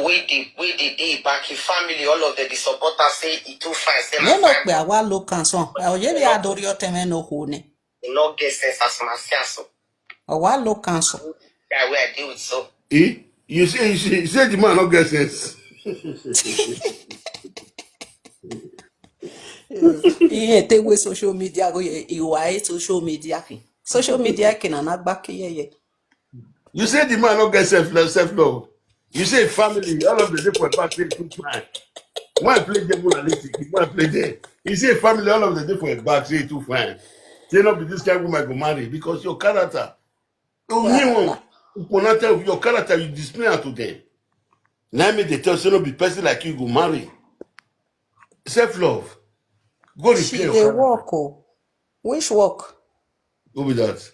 we the back in family, all of the supporters say it too fine. Say You know, we are well look and so. I will adore your time no hone. No get sense as my so. A well look and so. That way I deal with so. You say the man no get sense. Yeah, take with social media go you are social media. Social media can not back here. You say the man no get self-love. You say family, all of the different parties too fine. Why play game analytic? Why play there? You say family, all of the different back say too fine. Say not be this guy who might go marry because your character. Your character you display to them. Now me they tell you not be person like you go marry. Self-love. Go repair She your they character. work oh. Which work? Who be that?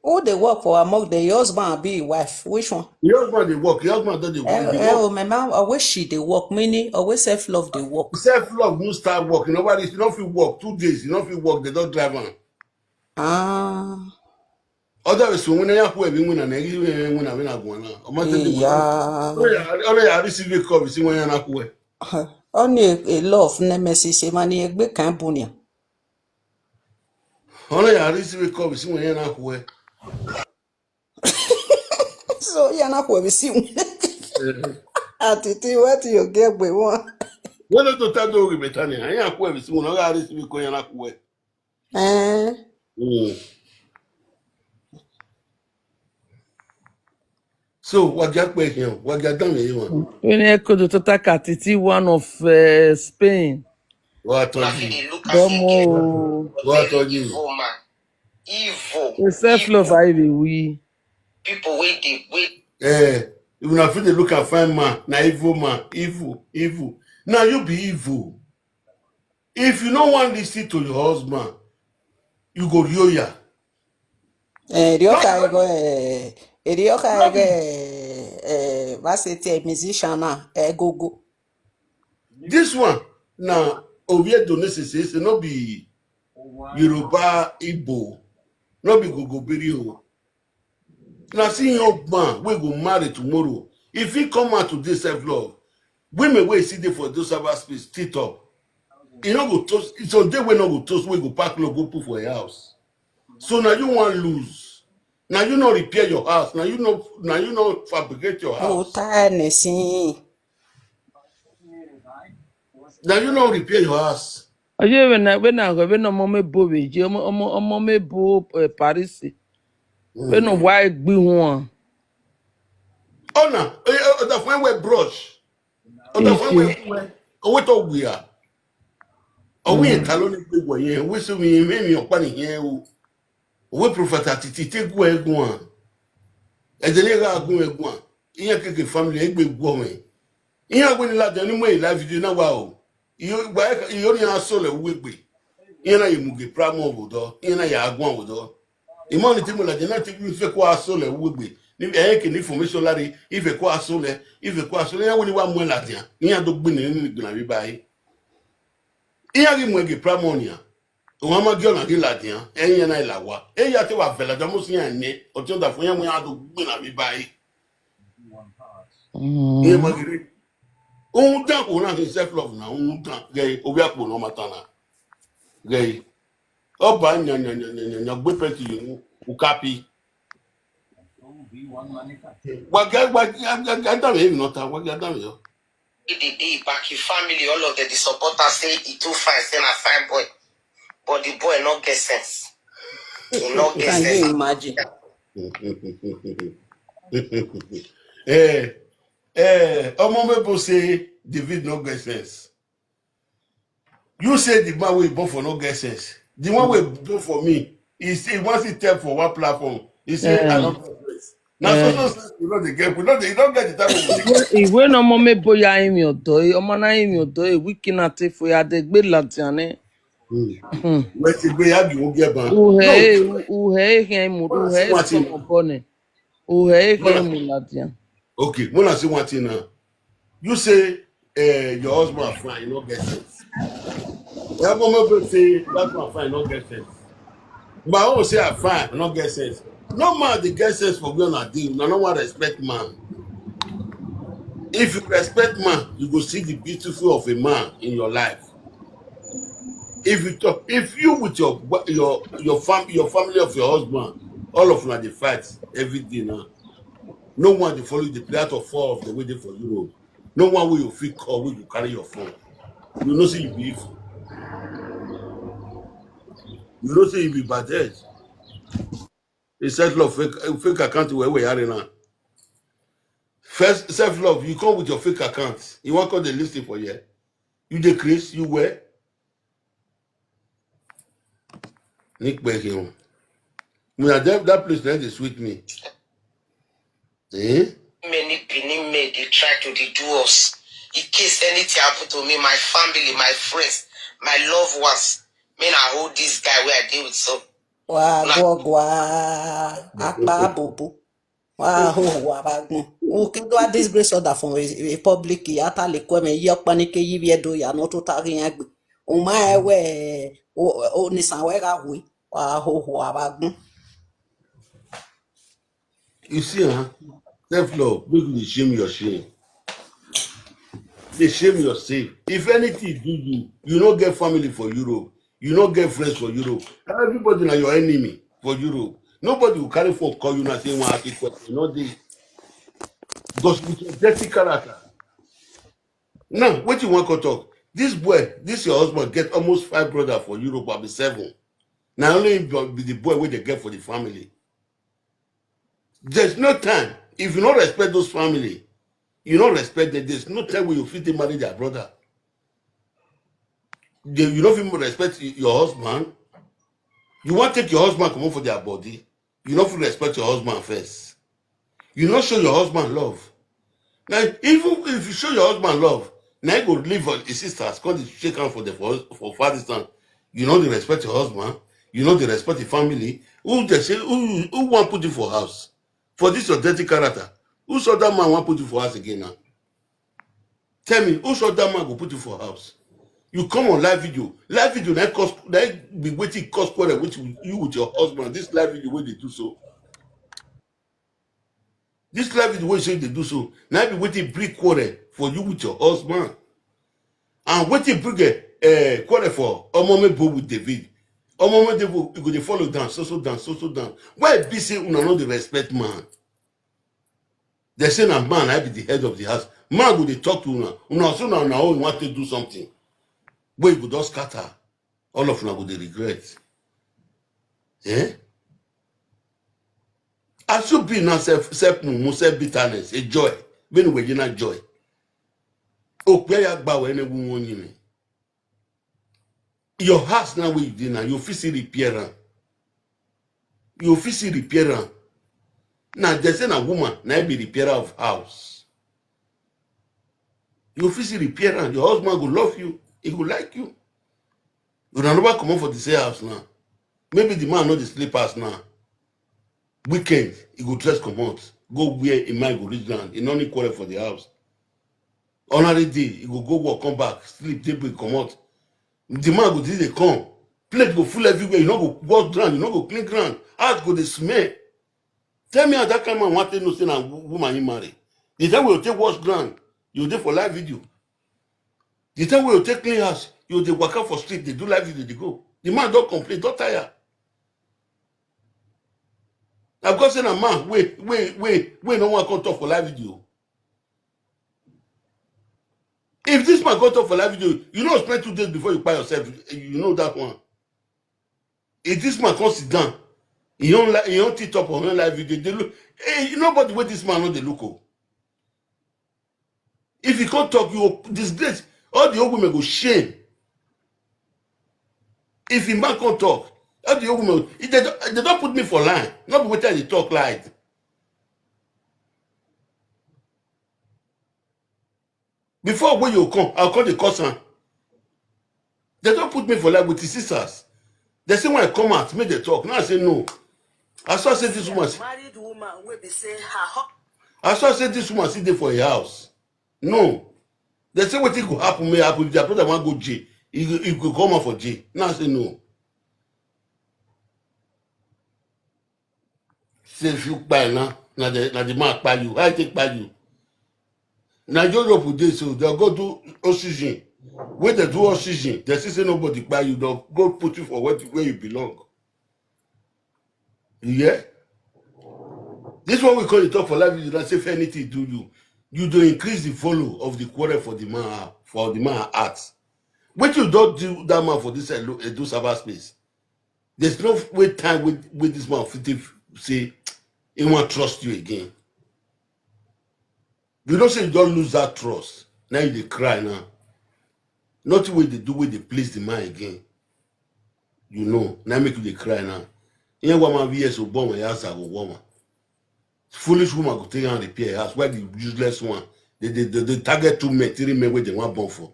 Who they work for among the husband and be wife? Which one? Your husband they work. Your husband don't they work. Oh, my mom always she they work, meaning always self-love they work. Self-love no start work. Nobody, you don't feel work 2 days. You don't feel work. They don't drive on. Ah. Otherwise, when you have to win and you win and win Yeah. only I receive a call. See when you're not away. Only a love nemesis money a big campunia. Only I receive a call. See when you're not away. So you're not where we see. Atiti, what you get with one? When the total do with Betania, I ain't away. See when I receive a call, you're not away. So what got back here? What got done here? When you go to Atiti, one of Spain. What told you? Domo. What told you? Evil. The self-love I we. People wait. You will not feel the look and find man, na evil man, evil. Now you be evil. If you don't want to listen to your husband, you go yoya. Rioka what's it musician go. This one now Oviedo necessary not be Yoruba Igbo, not be Gogobiri. Now see your man we go marry tomorrow. If he come out to this self-love, women will see there for those server space, tit up. You know go toast. It's on day when no go toast, we go pack go put for a house. So now you want lose. Now you know repair your house. Now you know fabricate your house. Now you know repair your house. Oye when I go no mo me bo we je omo me bo Paris. When no why gbe one. Oh no, the friend we brush. Oh the friend we to we are. Oh we taloni gbe wo yen. We so me opa ni yen o. We prophet Atiti take go egun. E de le ga gun egun. Iyan keke family egbe gbo me. Iyan gbe ni la de ni mo live video na wa o. Iyo ni aso le wegbe. Iyan na yemuge pramo obodo. Iyan na ya agun obodo. Imoni ti mo la de na ti fe ko aso le wegbe. Ni ke ni information lari ife ko aso le iyan woni wa mo la dia. Iyan do gbe ni gbina bi bayi. Iyan ri mo ge pramo nia. Wọ́n máa gé ọ̀nà kí làdìyàn ẹ̀yìn yẹn náà ìlà wa èyí àti wà fẹ̀lẹ̀ tó mú sí yẹn ní ọtí ọ̀dà fún yẹn mú yẹn á tó gbìnà bí báyìí. Ìyẹn máa kiri ohun dán kò náà kì í self-love náà ohun dán gẹ̀yìn òbí àpò náà máa tán náà gẹ̀yìn ọba yànyànyànyànyàn gbé pẹ́ntì yìí kò kápí. Wàgá dàmì èyí náà ta wàgá dàmì yọ. The back in family, all of the supporters say it too fine. Say na fine boy. But the boy not get sense. He not get sense. Can you imagine? People say David no get sense. You say the man we born for no get sense. The one we born for me, he wants it tell for one platform. He say I don't get sense. Now so we don't get the time. Ìwé no mo me boya imi odo e ọmọ na imi odo e wiki na te fo ya de gbe latiane. Where ti gbe ya gi won get ban. Uhe hen mu uhe so mo bone. Uhe hen mu latian. Okay, when I say one thing now. You say your husband fine, you don't get sense. Your mama say that one fine, not get sense. But I always say I fine, not get sense. No man they get sense for going on a deal. No one respect man. If you respect man, you go see the beautiful of a man in your life. If you with your family of your husband, all of them they fight every day now. No one they follow the play out of 4 of the way they for Europe. No one will you feel call will you carry your phone. You know say you be evil. You know say you be bad. A self-love fake account where we are now. First self-love, you come with your fake account. You want call the listing for you. You decrease, you wear. Nick Beckham. That place now they sweet me. Eh? Many Benin men, they try to do us. In case anything happen to me, my family, my friends, my loved ones, man, I hold this guy where I deal with some. Wagwa akpa bobo. Wa ho wabagbon. O kedo a disgrace order from a public yata le kweme yokpa ni ke yibi edo ya no to tari yan gbe. O ma ewe o ni sanwe ga wi. Wa ho wabagbon. You see, huh? Self-love, make you shame your shame. They shame yourself. If anything do you, you don't get family for Europe. You don't get friends for Europe. Everybody na your enemy for Europe. Nobody will carry phone call you and say one ask you question. No, they because with your dirty character. Now, what you want to talk? This boy, this your husband get almost 5 brothers for Europe, I'll be 7. Now only be the boy where they get for the family. There's no time. If you don't respect those family, you don't respect them. There's no time when you fit to marry their brother. You don't even respect your husband. You want to take your husband come on for their body. You don't feel respect your husband first. You not show your husband love. Now, even if you show your husband love, now you go live for his sisters, come to shake hand for father's son. You know they respect your husband. You know they respect the family. Who want put you for house? For this your dirty character. Who saw that man want put you for house again now? Tell me, who saw that man go put you for house? You come on live video. Live video that be waiting cause quarrel with you with your husband. This live video where they do so. This live video where say they do so. Now be waiting bring quarrel for you with your husband. And waiting bring a quarrel for Omome Bo with David. Omome David you go dey follow down, so down. Why be say una no dey respect man? They say na man I be the head of the house. Man go dey talk to una. Una so na una own want to do something. Where you go just scatter. All of them go dey regret. Eh? I should be now self bitterness, a joy. When we not joy. Oh, where you your house now where you did now, you physically repair. You physically repair. Now there's a woman now be repairer of house. You physically repair. Your husband will love you. He will like you. You don't never come up for the same house now. Maybe the man know the sleepers now. Weekend, he go dress come out. Go where a man go reach down. He no need quarrel for the house. Another day, he go work, come back, sleep, table, come out. The man go dey come. Plate go full everywhere. You no go wash ground, you no go clean ground. House go dey smell. Tell me how that kind of man want to know say na woman he marry. The time we will take wash ground, you dey for live video. The time we will take clean house, you dey waka for street, they do live video, they go. The man don't complain, don't tire. I've got saying a man, wait, no one can talk for live video. If this man got talk for live video, you know spend 2 days before you buy yourself, you know that one. If this man comes sit down, he don't tit up on live video, they look, hey, nobody wait this man on the look. If he can't talk, you disgrace, all the old women go shame. If the man can't talk, all the old women, they don't put me for line. Not be waiting they talk like. Before when you come, I'll call the cousin. They don't put me for line with the sisters. They say when I come out, make they talk. Now I say no. I saw say this woman. Married woman will be saying her. I saw say this woman sit there for a house. No. They say what it could happen, may happen. If their brother want go jail, he could come out for jail. Now I say no. Say if you buy now the man buy you. I take buy you. Now Europe with this, so they'll go do oxygen. When they do oxygen, they say nobody buy you, they'll go put you for where you belong. Yeah? This one we call it talk for life. You don't say if anything do you. You do increase the follow of the quarrel for the man heart. What you don't do that man for this do cyberspace. There's no wait time with this man say he won't trust you again. You don't say you don't lose that trust. Now you dey cry now. Not what they do when they please the man again. You know, now make you dey cry now. Here woman VS Obama my house go woman. Foolish woman go take and repair house. Why the useless one? They target 2 men, 3 men where they want born for.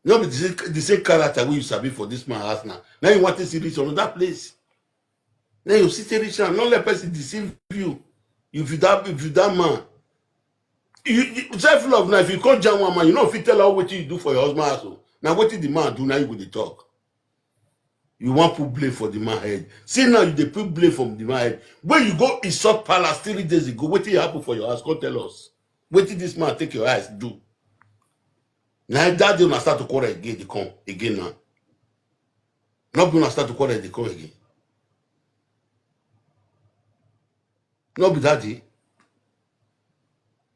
No, but the same character we you sabi for this man house now. Now you want to see rich on that place. Now you sit rich and not let person deceive you. If you that man, you self-love now. If you call John one man, you know if you tell her what you do for your husband also. Now what did the man do? Now you go to talk. You want to blame for the man head. See now you dey put blame from the man head. When you go insult palace 3 days ago, what did happen for your house? Come tell us. What did this man take your eyes do? Now that day when I start to quarrel again, they come again now. Not when I start to quarrel, they come again. Not be that day.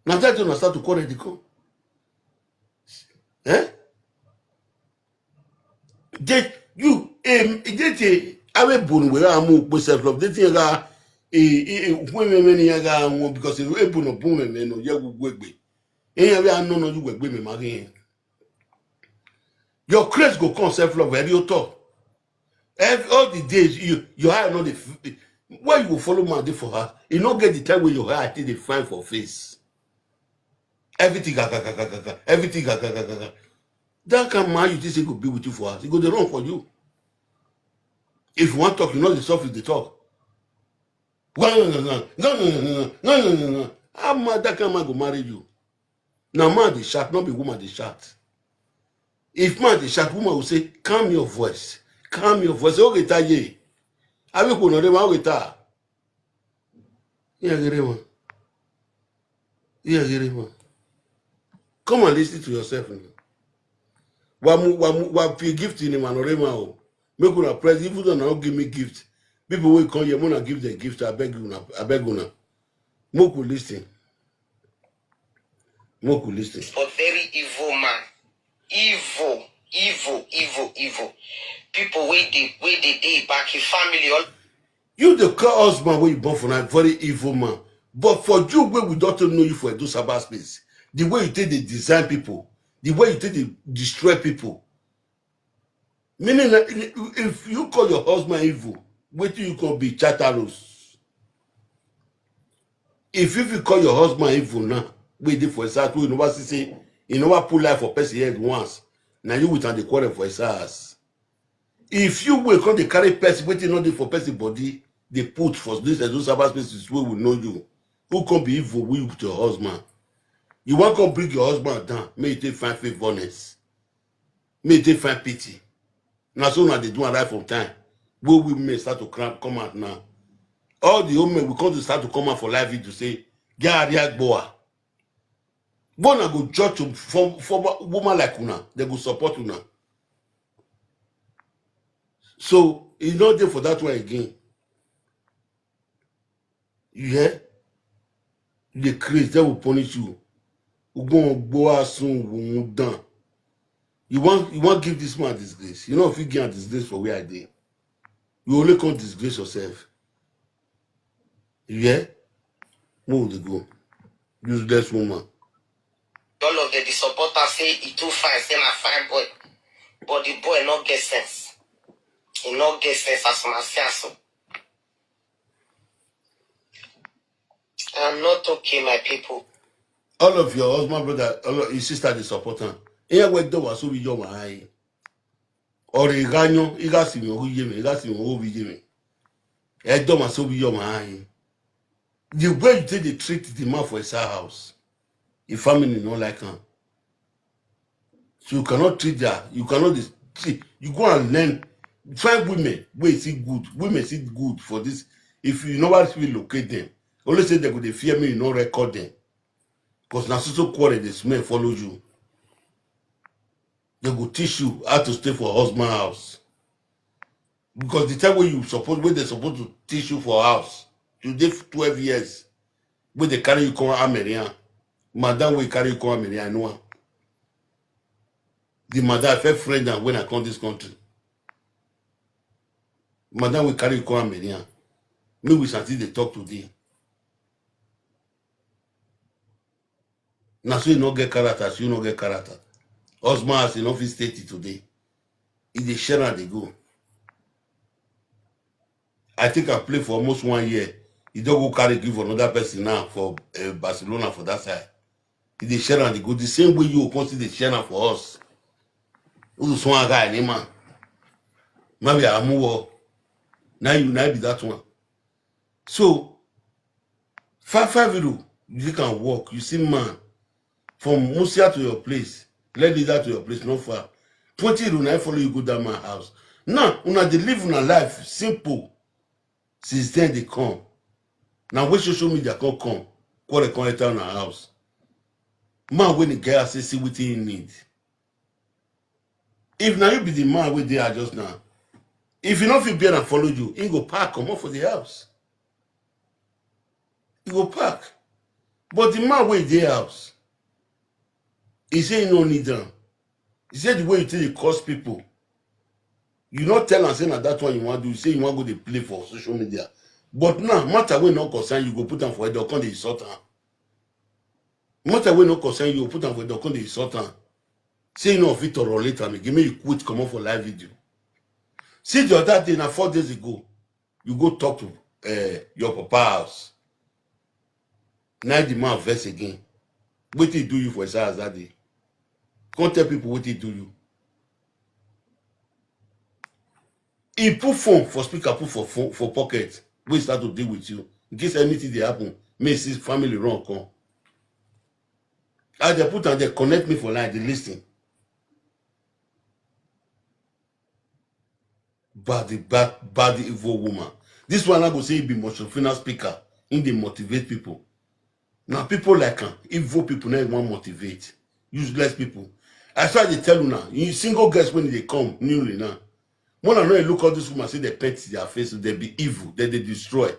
Now that day when I start to quarrel, they come. Eh? They you awe bun we amu po self-love. They think women yaga because ebu no bun me no ya gugbe. Eyan we anu no you gbe me magi. Your grace go come self-love very you talk. All the days you hire not the why you go follow man dey for her. You not get the time when your hire they find for face. Everything everything that kind man you think he could be with you for us. He go the wrong for you. If you want to talk, you know the stuff is the talk. No. How man that kind of man go marry you? Now man they shout, not be woman they shout. If man they shout, woman will say, calm your voice. Calm your voice. Okay, taye. I will go no dey man wita. Yeah, come and listen to yourself now. What you gift in him and orema make una press even though not give me gift. People will come here, wanna give them gift. I beg you, Moku listen. But very evil man. Evil. People wait they day back in family all. You the call husband where you born for now, very evil man. But for you, where we don't know you for a do cyberspace, the way you take the design people, the way you take the destroy people. Meaning that if you call your husband evil, wait till you can be chatteros. If you call your husband evil now, wait for a start, you know say, you know what pull life for person head once. Now you will the quarrel for his ass. If you will come the carry person, waiting not for person body, they put for this and those cyberspaces where we know you. Who can be evil with your husband? You want to bring your husband down, may you take find faithfulness. May you take find pity. Now so now they do arrive from time. Where we may start to come out now. All the women will come to start to come out for live video to say, get a boa. Bona go judge to for woman like una, they go support una. So it's not there for that one again. You hear? The craze that will punish you. You want to give this man disgrace. You know if you get a disgrace for where I did. You only can't disgrace yourself. Yeah? Where would you go? Useless woman. All of the supporters say he too fine, say a fine boy. But the boy not get sense. He not get sense as myself. So. I'm not okay, my people. All of your husband, brother, all of your sister, they support him. Here we do was so we your eye. Or a ganyo, he got him who you me, got him who we me. I don't want so be your eye. The way you take the treat the man for his house, your family not like him. So you cannot treat that. You cannot see. You go and learn. Find women where see good. Women see good for this. If you nobody will locate them, only say they go they fear me. You not record them. Because now so quarrel this men follow you. They will teach you how to stay for husband house. Because the time when they're supposed to teach you for house, you did 12 years. When they carry you come American. Madam will carry you come American, I know. The madam, I felt friend when I come this country. Madam will carry you come American. Me with Santi they talk today. Now so you not get character, so you not get character. Husband has in office state today. If they share and they go. I think I played for almost 1 year. You don't go carry give another person now for Barcelona for that side. If they share and they go the same way you consider the share for us. Who's one guy name man? Maybe I move. Now you be that one. So 5 euro, you can walk. You see man from Musia to your place, let leader to your place, not far. 20 euro now follow you go down my house. Now, they live in a life simple. Since then they come. Now when social media come, call the connector on our house. Man when the guy say see what he need. If now you be the man where they are just now, if you not feel better and follow you, he go park, come up for the house. He go park. But the man where they house, he say he no need them. He said the way you tell you cost people. You not tell and say that one you want to do, you say you want to go to play for social media. But now, matter when no concern, you go put them for a dog on the insult. Matter when no concern, you go put them for a dog on the insult. Say you know fit or later, give me you quit, come on for live video. See the other day, now 4 days ago, you go talk to your papa house. Now the man verse again. What he do you for his house that day? Can't tell people what he do you. He put phone for speaker, put for pocket. We start to deal with you. In case anything they happen, may see family run come. As they put and they connect me for line, they listen. Bad evil woman. This one I go say he be motivational speaker. In they motivate people. Now people like him, evil people now want motivate. Useless people. I try to tell you now, you single girls when they come newly now. When I know you look at this woman, say they paint their face, they be evil, they destroy.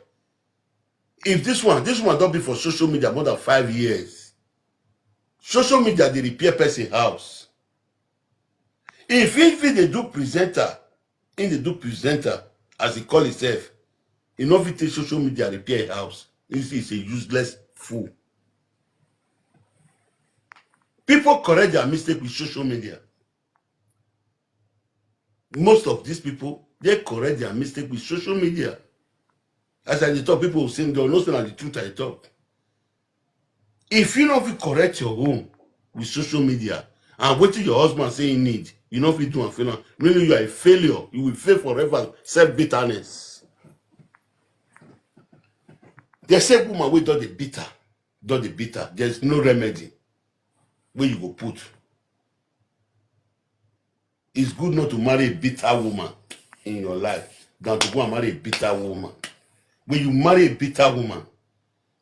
If this one don't be for social media more than 5 years. Social media, they repair person house. If they do presenter, as he call himself, he not fit take social media repair house. He's a useless fool. People correct their mistake with social media. Most of these people, they correct their mistake with social media. As I talk, people will say, they don't know the truth I talk. If you don't correct your home with social media, and what your husband say you need, you know if you do and fail, really you are a failure. You will fail forever. Self-bitterness. They say woman we do the bitter. There's no remedy where you go put. It's good not to marry a bitter woman in your life than to go and marry a bitter woman. When you marry a bitter woman,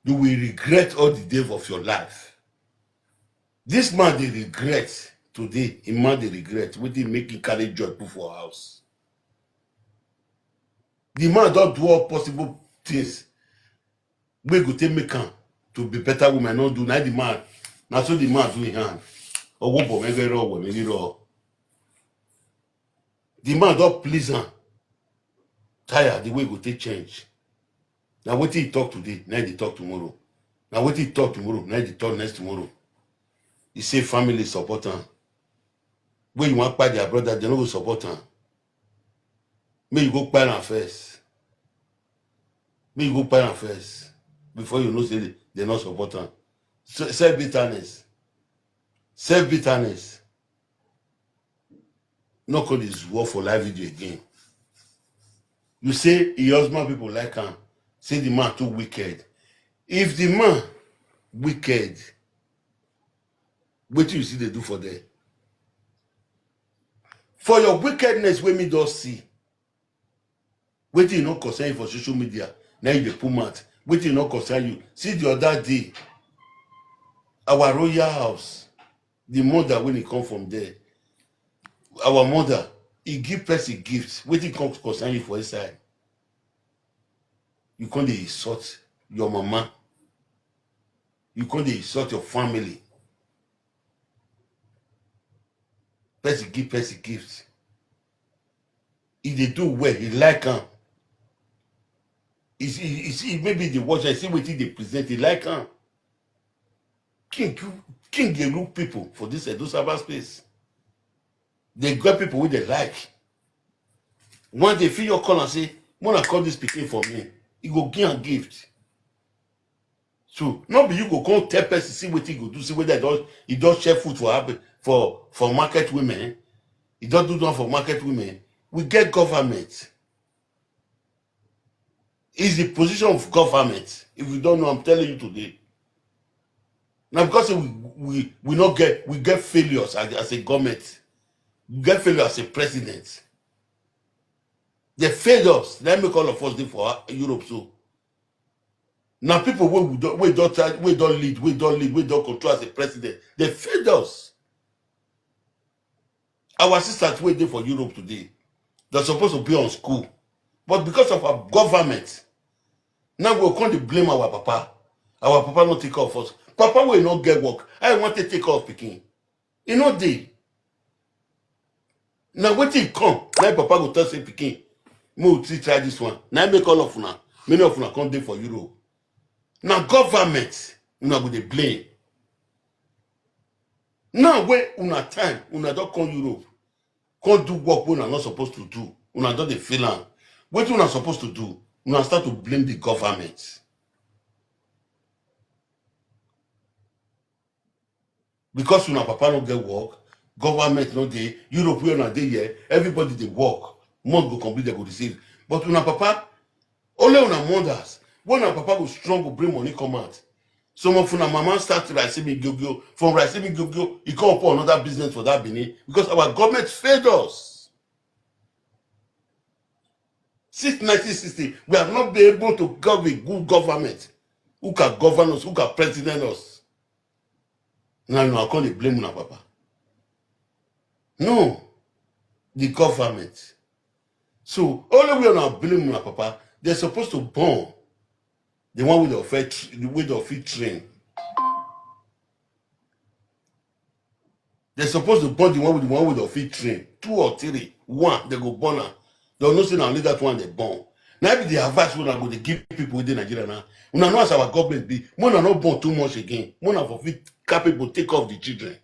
you will regret all the days of your life. This man, they regret today. A man, they regret. What they make him carry joy put for house. The man don't do all possible things. We go take make him to be better woman. Not do now the man. Now so the man do in hand. Or what for maybe raw, maybe raw. The man don't please him. Tired the way go take change. Now what he talk today, now they talk tomorrow. Now what he talk tomorrow, now they talk next tomorrow. He say family support him. When you want by their brother, they don't go support him. May you go buy them first. Before you know say they not support him. Self-bitterness. No call this war for live video again. You say your husband people like him. Say the man too wicked. If the man wicked, what do you see they do for them? For your wickedness, when me don't see. What you not concern you for social media? Now you put mad. What you not concern you? See the other day, Our royal house, the mother when he come from there, our mother, he give person gifts. When he comes concern you for his side, you can't insult your mama. You can't insult your family. Person give person gifts. If they do well, he like him. He maybe the watch, I see what they present, he like him. King they look people for this Edo cyber space. They got people who they like. When they feel your call and say, wanna call this pikin for me, he go give a gift. So not be you go come tell person see what he go do, see whether he does share food for market women. He don't do that for market women. We get government. It's the position of government. If you don't know, I'm telling you today. Now because we get failures as a government. We get failure as a president. They failed us. Let me call of us for Europe so. Now people we don't lead, we don't control as a president. They failed us. Our sisters waiting for Europe today. They're supposed to be on school. But because of our government, now we're going to blame our papa. Our papa not take off us. Papa will not get work. I want to take off picking. You know they. Now when they come, now papa go tell say picking. Me try this one. Now I make all of una. Many of una come there for Europe. Now government, una go dey blame. Now when una time, una don't come Europe, can't do work when una not supposed to do. Una don't dey feel am. What una supposed to do? Una start to blame the government. Because una papa no get work, government no dey, Europe wey una dey here, everybody dey work. Month go complete, they go receive. But una papa, only una mothers, when una papa go strong, go bring money come out. Some of una mama start receiving gogyo. From receiving gogyo, he come upon another business for that Benin because our government failed us. Since 1960, we have not been able to have a good government who can govern us, who can president us. Now I can't blame una papa. No, the government. So only we are not blaming una papa. They're supposed to born the one with the feet train. They're supposed to born the one with the feet train. 2 or 3, 1 they go born. They'll not say now only that one they born. Now if the advice when I go to give people within Nigeria now. We know as our government be. We are not born too much again. We are for fit capable take off the children.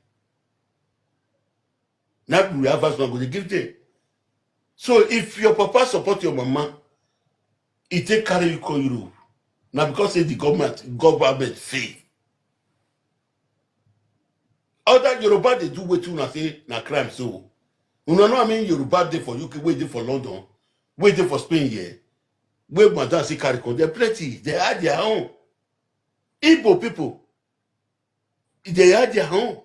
Now we advice when I go to give them. So if your papa support your mama, he take carry you call Europe. Now because say the government fail. Other Yoruba they do what you say na crime so. You know I mean Yoruba dey for UK, wait for London, wait for Spain here. Where madam see carry con, they're plenty. They had their own. Igbo people, they had their own.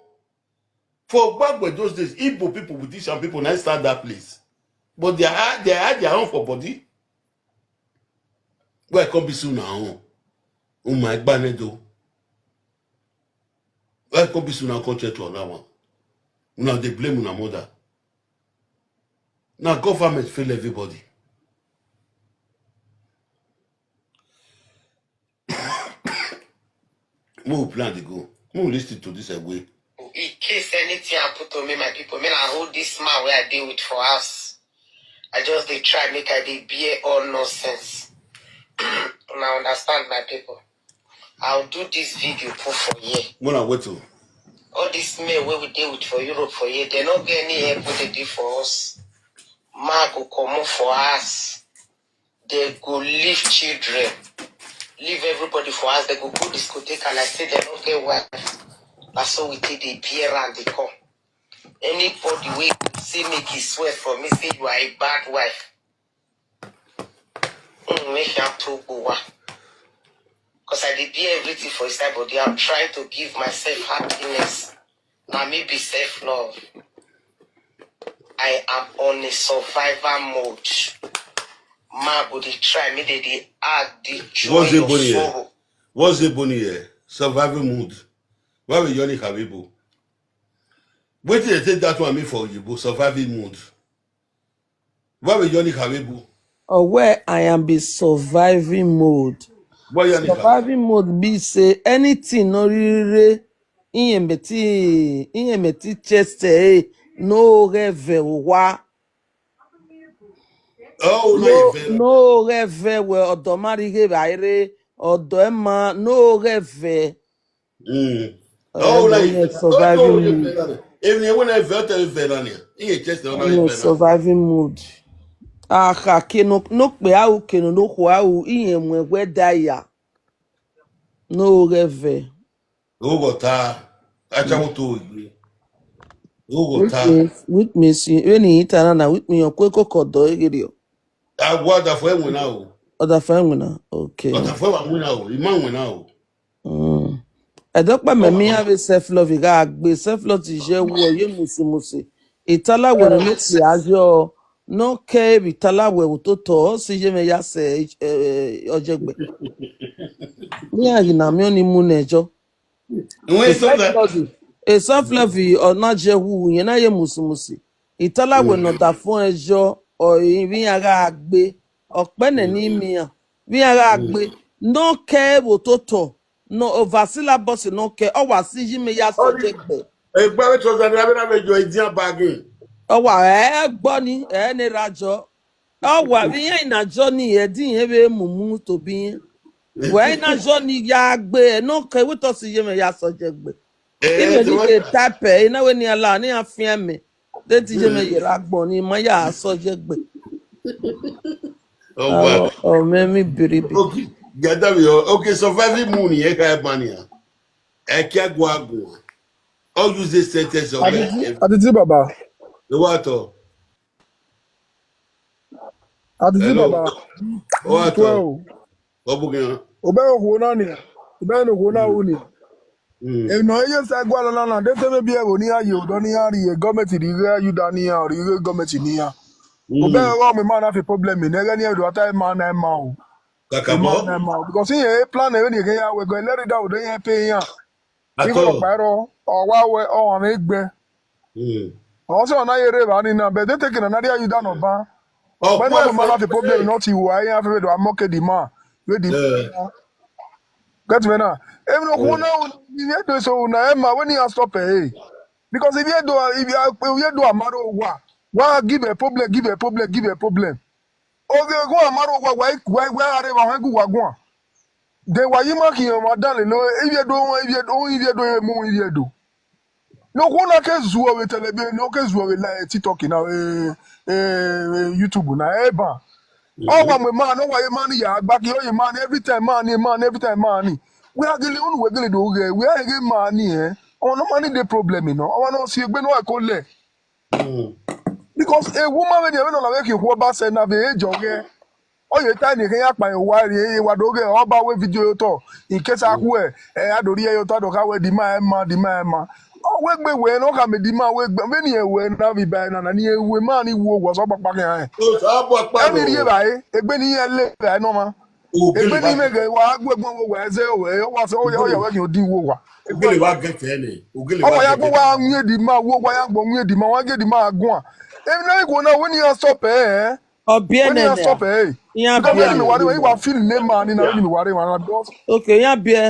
For back when those days, Igbo people with this and people now start that place. But they had their own for body. Where come be soon now? Oh my banedo. Where come be soon now contract to another one? Now they blame una mother. Now government fail everybody. Who plan to go? Who listen to this away? In case anything happen to me, my people, I hold this man where I deal with for us. I just they try make I dey bear all nonsense. Now understand my people. I'll do this video put for you. When I wait to. All this mail where we deal with for Europe for you, they not get any help what they do for us. Ma go come for us. They go leave children. Leave everybody for us. They go discotheque and I say they don't get wife. That's how we take the beer and they come. Anybody we see make he swear for me, say you are a bad wife. Make him to go. Because I did beer everything for his side, but I'm trying to give myself happiness. Now maybe self-love. I am on a survivor mode. Ma go dey try me they add the joy of sorrow. What's the bunny here? Survival mood. Why we Johnny Habibu? Wait till they take that one me for you, surviving mood. Why we Johnny Habibu? Or where I am be surviving mode. Why Johnny Habibu? Surviving mode be say anything no really inyemeti chest no reve wa Oh, no, you feel. no reve we odo marige baire odo ema no reve Oh, no, you in a feel. Oh, surviving you mood. feel. Even when I felt you feel on here, you just don't know In you a feel. surviving mood. Aka keno no pe au keno no kwa au inyemwe weda ya no reve. Go go ta. I travel to go go Which ta. means when he hit another with me, your kweko kodo egiri. I go out for him now. Other friend winner. Okay. But for him now, the man went now. I don't Oh, me have a self-love. Be self-love to share war. You musi. Itala we no play as your no care. Itala we utoto. Si je me ya se ojegbe. Me agi na me oni munejo. A when sometimes. self-love. A self-love or not je wu. Ye na ye musi. Itala we no da fun ejo or vi aga agbe. Okpe ne ni mi an. Vi aga agbe. No care utoto. No over syllabus no care. O wa si ji me ya Oh, so jegbe. a barrel was another joy, dear bargain. O wa gbọ́ ni ni rajo. O wa vi yan inajo ni e din ye be mumu to bi. We inajo ni ya gbe no care we to si ji me ya so jegbe. Eh, Ime the ni one. ke tape ina we ni ala ni afian me. De ti je me ye ra gbon ni mo ya so jegbe. Oh, wow. O me mi biribi. Okay, gather me. Okay, surviving moon, you can't money. I can't go. All use this sentence of Atiti Baba. the water. Atiti Hello, Baba. water. 12. Obugan. Obe okuna ni. Obe no kuna uni. E no ye sa gwa na de se me bi e ni aye odo ni ari e government di re you da ni ya ori re government ni ya. Obe wa me man have a problem ni e ni e do ata man na ma o. E man Kakabo. na ma o because here plan e ni ke ya we go let it down don ye pay ya. At Iko lo all. paro o wa we o wa me gbe. O so na ye re ba ni na be de take na dia you da no ba. Oh, When poor we man friend. have a problem not you I have to mock the man. We the get me now. Even no na you do so na Emma when you stop eh. Because if you do a matter why give a problem, give a problem, give a problem. Okay, go a matter why are they go. Then why you marking your madam no if you do. No kuna ke zuwa we telebe no ke zuwa we like TikTok na YouTube na eba. Oh, one with man, oh, why man, yeah, back here, man, every time, man, every time, money. We are getting on, we're going to do, we are getting money, eh? Oh, no money, the problem, you know. I want to see when I call it. Because a woman, when you're not making what about saying, have a joke, eh? Oh, you're tiny, can you my wife, eh? What do all about with video talk? In case I wear, I don't hear you talk about how the man. Oh, we no come the man, when you were now be bad, and you were money was up back here. Oh, Abu Ẹni rí Akpado. báyìí, ègbé ní yẹn lé báyìí náà ma. Ègbé Ugele ní wa mẹ́gẹ̀ wá gbẹ̀gbọ́n wo wẹ̀ ẹ́sẹ̀ wẹ̀ ẹ́ wá sọ ó yẹ wẹ́kì òdi wo wà. Ugele wa get any. Ugele Ọmọ wa ya get gbọ́ any. wá ń yé di máa wó wá ya gbọ́ ń yé di máa wá gé di máa gún à. Èmi náà ìgò náà wọ́n ní yẹn stop ẹ̀ ẹ́. Wọ́n ní yẹn Obienene stop a. ẹ̀ ẹ́. Iya Because Come wọ́n ní bie mi here. wá rí wọn, ìwà Nigeria. fíìlì ní màá ní náà wọ́n ní Yeah. mi wá rí wọn. Because Okay, iya bie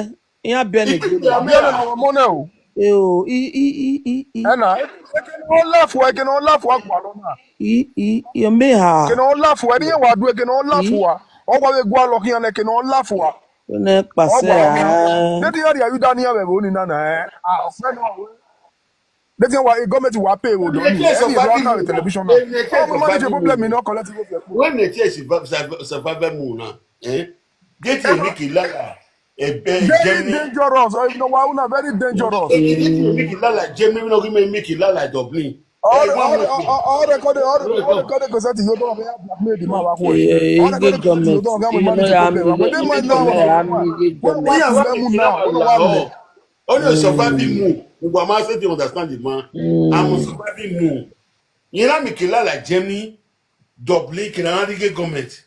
Ike Nigeria. ya ọbẹ̀ náà mea. wọ́n mọ́ náà o. Eyo, i. Ẹ nà ẹ̀kẹ́ náà láàfù àgbà lọ́nà. Yo me Ẹ̀kẹ́ ha. náà láàfù ẹ̀ ní yẹn wà dúró ẹ̀kẹ́ náà láàfù I. wa. Ọgbà wẹ̀ gbọ́ àlọ́ kí yẹn ẹ̀kẹ́ náà láàfù wa. One pase Ọgbà lọ kí yẹn. a. Dẹ́tí yẹn rí ayúdá ní ẹ̀rẹ̀ òní náà ẹ̀ ọ̀fẹ́ náà wẹ̀. Dẹ́tí yẹn wà gọ́ọ̀mẹ̀ntì wà pé èrò The ní case ẹni of ìlú surviving akáwé moon. tẹlifíṣọ̀n náà. The case Ọmọ of máa ní ṣe surviving pọ́blẹ́mì moon. náà kọ́lẹ́tì ló fẹ́ pé. When the church survivor moon, get a Mickey Lala, a Very Germany. dangerous. You know why una very dangerous. Get a Mickey Lala, Germany, no give me Mickey Lala Dublin. One more thing. All the No, code kò sẹ́tì yóò tó wọn fẹ́ blackmail di máa wá kú ẹ̀. All the Ige code kò sẹ́tì yóò government. tó wọn fẹ́ You máa ní know ṣe ya problem. mi Àgbẹ̀ dé máa ige náà wọ̀ government. náà Ya wọ́n mi wà. ige Wọ́n wá me government. and kú one lẹ́mú Mickey náà Lala wọ́n wá lẹ̀. la. Only surviving moon. We must say to understand the man. I'm a surviving moon. You know Mickey Lala, Germany, Dublin, Canada government.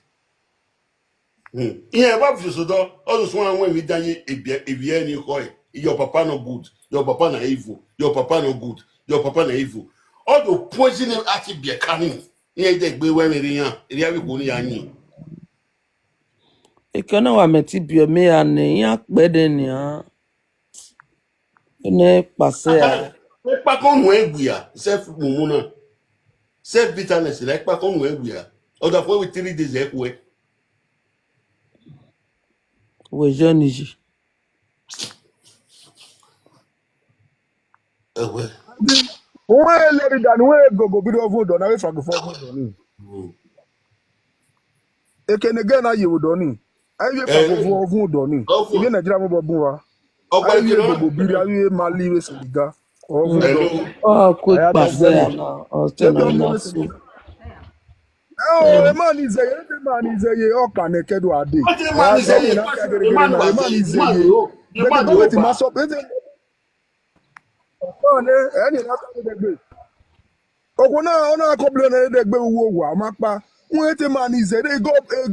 Ihe ebe afọ sodo ọdụ sụnwa nwe mi danye ebie ni koi your papa no good Your papa na evil. Your papa no good. Your papa na evil. All the poison at it be a canning. Here they be when we go near. Ekana wa meti bio me ya ne ya kpede ni a. Ne pase ya. Ekpa kon no eguya. Self mumuna. Self bitterness. Ekpa kon no eguya. Other for we 3 days ekwe. We joniji. Ewe. Wọ́n lè rí dànù wọ́n gbogbo bí wọ́n fún dọ̀nà wífà gbogbo fún dọ̀nì. Ekene gẹ́ náà yẹ̀wò dọ̀nì. Ayé fà gbogbo fún dọ̀nì. Ibi Nàìjíríà mú bọ̀ bún wa. Ayé gbogbo bírí ayé Mali wé Sèlígá. Ọ̀fún dọ̀nì. Oh, quick pase ya na. Oste na ina su. Ẹ máa ní ìzẹ̀yẹ, ẹ máa ní ìzẹ̀yẹ ọkà nẹ̀kẹ́dù àdé. Ẹ sọ yìí náà kẹ́gẹ́gẹ́gẹ́ náà, ẹ máa ní ìzẹ̀yẹ. Bẹ́ẹ̀ni gọ́ọ̀mẹ̀ntì máa sọ pé ọ̀pọ̀ ní ẹni láti ẹ̀dẹ̀gbẹ̀. Òkú náà ọ̀nà àkọ́bìnrin náà ẹ̀dẹ̀gbẹ̀ owó wà máa pa. Wọ́n ti máa ní ìzẹ̀yẹ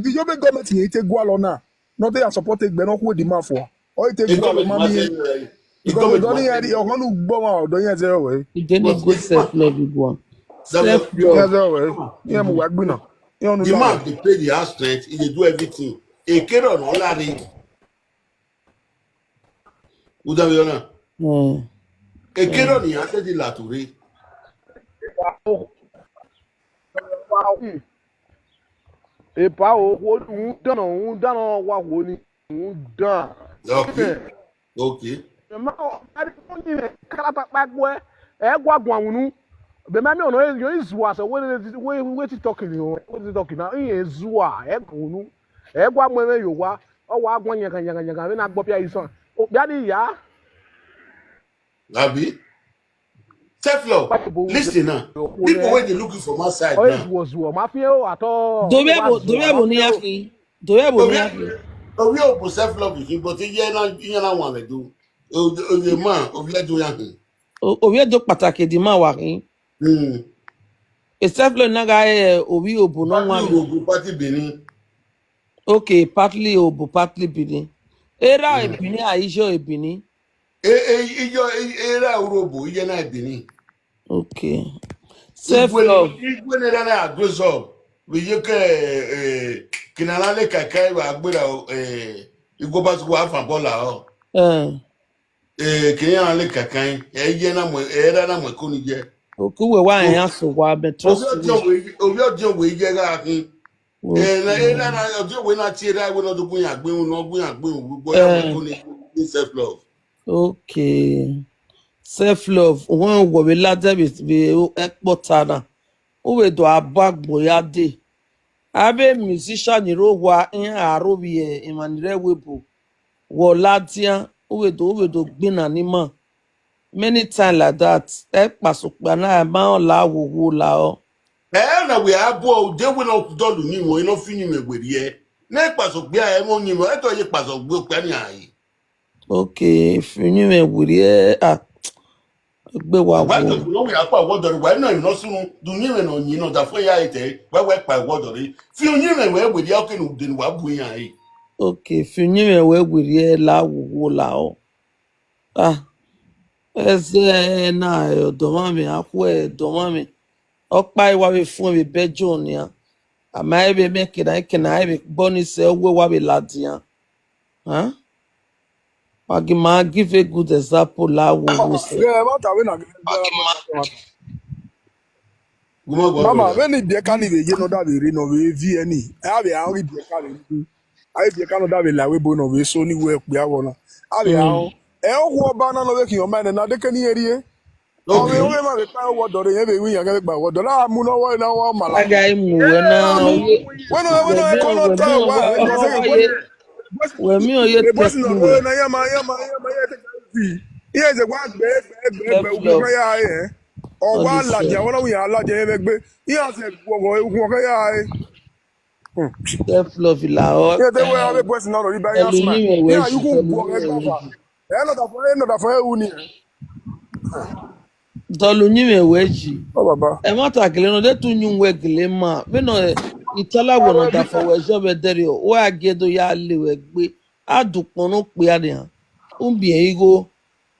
ìjọba gọ́ọ̀mẹ̀ntì yẹn ti gbọ́ lọ náà. Not they are supporting gbẹ̀ náà kó di máa fọ̀. Ọ̀ ti gbọ́ lọ máa mi. Ìgọ́mẹ̀ntì yẹn ọ̀kan ló gbọ́ wọn ọ̀dọ́ yẹn zẹ́ ọ̀wẹ́. Ideni good self-love one. Self-love. Yẹn zẹ́ ọ̀wẹ́. Yẹn mo wà gbìnà. The man they pay the house rent, he dey do everything. A kid on all that. Who that we know? A kid on the answer the laturi. Epa o dáná wá wo ni dán. Okay. Ma ari ko ni kala pa gbo e gwa gun awunu. Be ma mi ono yo izu aso we ti talking o. We ti talking na in ezu a e gunu. E gwa mo me yo wa o wa gwan yan we na gbo pia isan. O bia di ya. Abi. Self-love. Listen now. People when they looking from outside now. It was ma fi o ato. Dobe ni akin. Dobe ni akin. Oh, we open self-love is but you na one do. The man of let do yan. Obi do pàtàkì di ma wa kin. Self-love na ga obi obo no wa. Obo party Benin. Okay, partly obo, partly Benin. Era Benin aijo Benin. Era Urobo, iye na Benin. Okay. Self-love. Igwe na na agozo. We yeke kinalale kakai wa agbera igbo ba tu wa fa bola o. Kinyan le kakai eye na mo era na mo ko ni je. Oku we wa yan so wa be trust. Obi ojo we je ga kin. Era na ojo we na ti era we no do gun agbe gbogbo ya mo ko ni self-love. Okay. Self-love. Wọ́n wo we lade be ekpotana. Uwe do abagbo ya de. Abe musician ni ro wa in arobi imanire webo. Wo latia uwe do gbina ni mo. Many times like that. Pasokpa na ma la wo la o. Na we abo de we no dolu ni mo ino fini me gbere na pasokpa mo ni mo e to ye pasokpa ni ayi. Okay, fini me gbere gbe wa wo. Why do you know we apa wodori why no no sunu du ni me no yin no da fo ya ite why we pa wodori fi yin me we gbere o kenu de wa bu yan ayi. Okay, fini me we gbere la wo la o. Eze na ọ̀dọ̀ mi akwo ọ̀dọ̀ mi. Okpa iwa we fun we bejo ni a. Ama ebe make na ebe boni se we wa be ladian. Wagima give a good example la wo se. Yeah, about that, Mama, when it be can be no that we no we VNE. I be how we be can. I be can that we la we bono we so ni work we awon. I be how. E wo ba na no we kin o man na de kan eri. O we ma be pa wo do re be wi yan gba wo do la mu no wo na wo mala. Aga mu we na. When I ko no ta wa. We mi o ye te ku. Na ya ma te fi. Yes, a one be ya eh. Or one lad ya wona we ala je be gbe. Yes, wo ya eh. Self-love la o. Yeah, they were a person now by your smile. Yeah, you go walk over. Another for a uni. Dolu ni me weji. Oh, Baba. E mata gele no de tu nyun we gele ma. Me no itala wo no da for we job dere o. Wa gedo ya le we gbe. Adupon no pe ade han. Umbi igo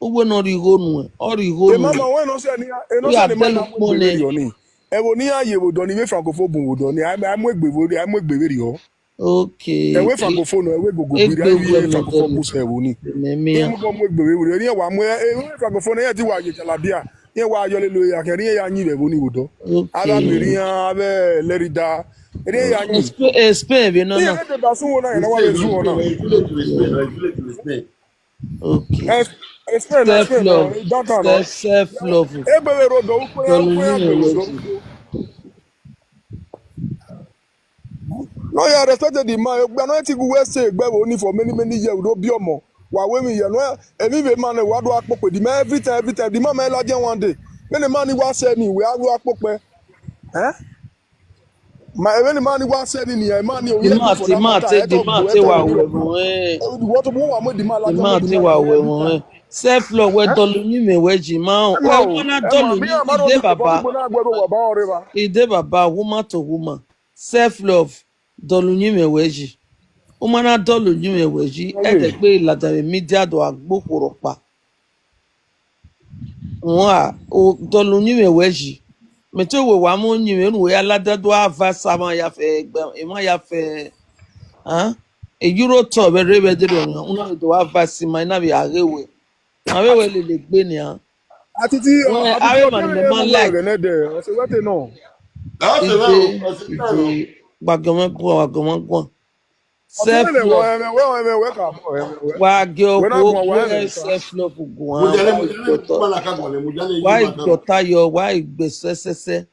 Uwe no rigonu, or rigonu. mama when no say ni e no We say are ni man na mo gbere delupone. ri oni. E wo ni aye wo do ni we francophone wo do ni am egbe ri o. E Okay. we francophone no e we gogo bi Egbe ri we weme francophone delu. bu se wo ni. Ni Nemia. mo bo mo egbe we ni e wa mo e we francophone ye ti wa ye jalabia. Ye wa yo le lo ya ke ri ya yin re wo ni wo do. Aba Okay. merian abe lerida. Ri ya yin. Spain be no Iye no. le de da sun wo na ye na wa Respect, le no, zu wo respect, na. no, Okay. respect. Okay. Self Explain love. no downtown no. Self love. Ebe we ro do ukwe ya Dolunyime gbe wo do. weji. No, yeah, respected the man. We are not taking West say only for many years. We don't be more. Why when we no, and if a man what do I pop with the man every time the man may like one day. When the man was saying we are do I pop with, eh? My when the man was saying here, man you The hear good man, for the that man matter. take, the man take wa we mo What want the man The like man the take man wa we every time. mo Self love we Eh? dolunyime weji ma. We wana Emma, me dolunyi and man ide only for baba. people now go to about river. Ide baba woman to woman. Self love dolunyime weji. Umana dolunyime weji. Ede pe iladare media do agbokoro pa. Nwa o dolunyime weji. Meto we wa mo nyime nu we alada do ava sama ya fe egbe. Ema ya fe e euro tour be rebe de no una do ava sima na bi arewe. Arewe le gbe ni when Atiti, awe what man do me you man move like again there? I say what you know. That's a now, ide that's a now. ide gbagama I say self when love we come, wa ge when I oku go oku when self love guan Mujane, wa mujane, igboto mana kagwale, mujane yi wa makagwale. igbota yo wa igbe sesese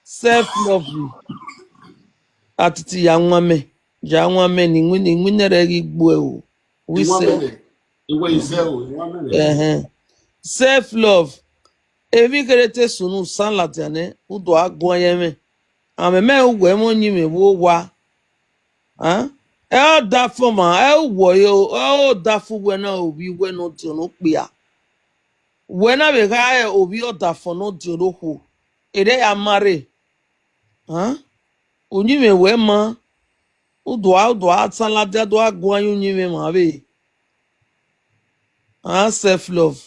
self love atiti ya nwa me ni nwinere gi gbo ewu we Iwa say mene, iwe ise o, iwa mene. self love evi kerete sunu san latane udo agbo yeme ameme ugwe mo nyime wo wa ẹ da fún ma ẹ wọ yẹ ẹ da fún wẹ náà òbí wẹ náà di ọ̀nà pè á wẹ náà bẹ ká ẹ òbí ọ̀dà fún náà di ọ̀nà hù èdè yà márè onyìmẹ wẹ mọ ọdọ àtàládé ọdọ àgọ ayé onyìmẹ mà bẹ self love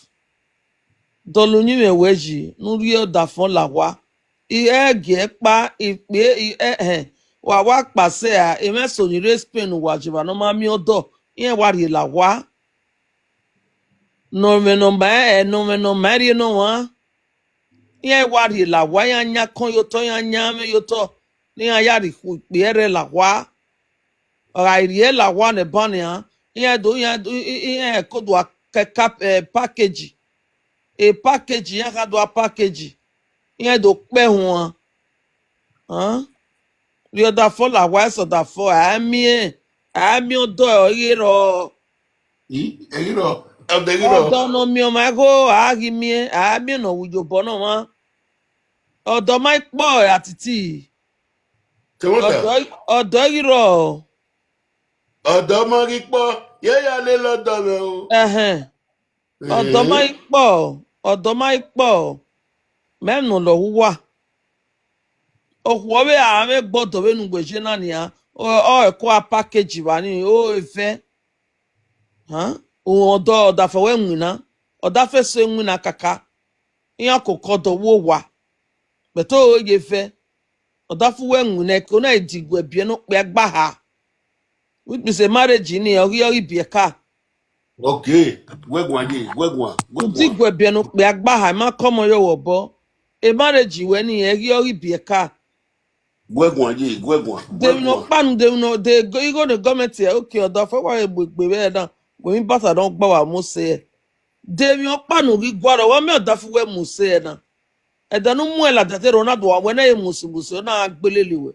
dọlọ onyìmẹ wẹ jì lórí ọ̀dà fún là wá ẹ gẹ pa ìpè wà wá pàṣẹ à ẹmẹsàn-án spain wà jìbà náà má mi ọdọ ìyẹn wà rí là wá. Nomeno mari no wa ye wari la wa ya nya kon yo to ya nya me yo to ni ya ri ku pe la wa ra ri la wa ne ban ya ya do ye ko do package package ya ka do package ye do pe won ri oda fo la wa so da fo ami o do ye ro Egiro, egiro. ọdọ no mi o ma go agi mi ami no wujo bono ma ọdọ máa pọ àtìtì Tewota, ọdọ irọ ọ̀dọ́ mọ́ rí pọ́, yẹ́yà lé lọ́dọ̀ rẹ̀ o. ẹhẹn ọdọ máa pọ mẹnu lọ wúwà òkú ọbẹ àmì gbọdọ bẹnu gbèsè náà nìyà ọ ẹkọ apákejì wà ní ó ẹfẹ òun ọdọ ọdàfọwẹ nwìnà ọdàfẹsẹ nwìnà kàkà ìyẹn àkọkọ ọdọ wó wà pẹtọ òye fẹ ọdàfọwẹ nwìnà ẹkọ náà ìdìgbò ẹbìẹ náà pẹ gbà ha. Which means a marriage ni ori bi ka Ok, gwẹ́gùn ayé, gwẹ́gùn. udigwe bi no pe agba ha ma komo yo wobo a marriage we ni ori bi ka Gwẹ́gùn ayé, gwẹ́gùn, they no gwẹ́gùn. pan they no they go the government here okay odo for wa gbegbe be dan we mi bata don gba wa mo se they no pan ri gwaro wa me odo fu we mo se na e dan mu ela date Ronaldo wa we na e musu na agbelelewe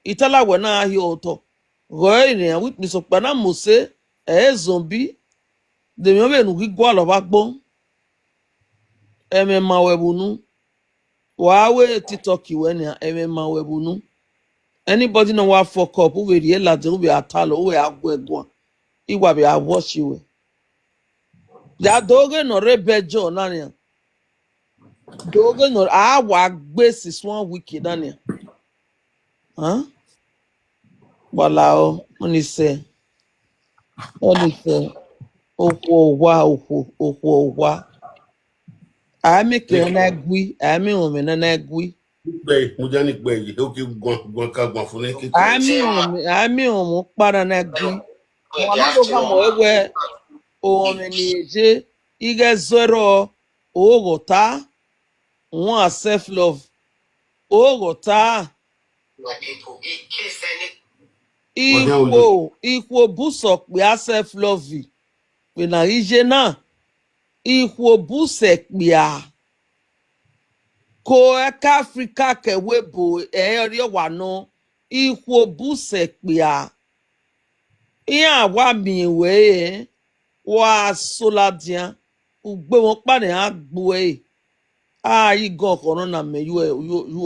itala we na ahi oto go ni which means pa na mo se zombie dèmi ọbẹ̀ nù gígbó àlọ́bá gbọ́n ẹ̀mẹ̀ máa wẹ̀bùnú wàá wé títọ́kì wẹ́nì ẹ̀mẹ̀ máa wẹ̀bùnú anybody náà wàá fọkọ̀ wúwẹ̀ rí ẹ̀ làdé wúwẹ̀ àtàlọ́ wúwẹ̀ àgọ́ ẹ̀gbọ́n ìwà bẹ̀ àwọ̀ṣì wẹ̀ yàdóge nà rẹ̀ bẹ́jọ́ náà nìyà dóge nà àwọ̀ àgbẹ̀ sísun wíkì náà nìyà wàlà ọ wọn ní sẹ okwu ọwa okwu ọwa Ami kena gui, ami omena gui. Be mujani be okay gwan ka gwan fun ke ko. Ami omo para na gui. Where they Mwana ask ga your mo man. ewe omeni je ige zero ogota one self love ogota My people, in case any ikwo busok be self love we na ije na ikwo busek bia ko eka Africa ke webo eri wa no ikwo busek bia iya wa mi we wa soladia ugbe won pa ni agbo yi gan kono na me yu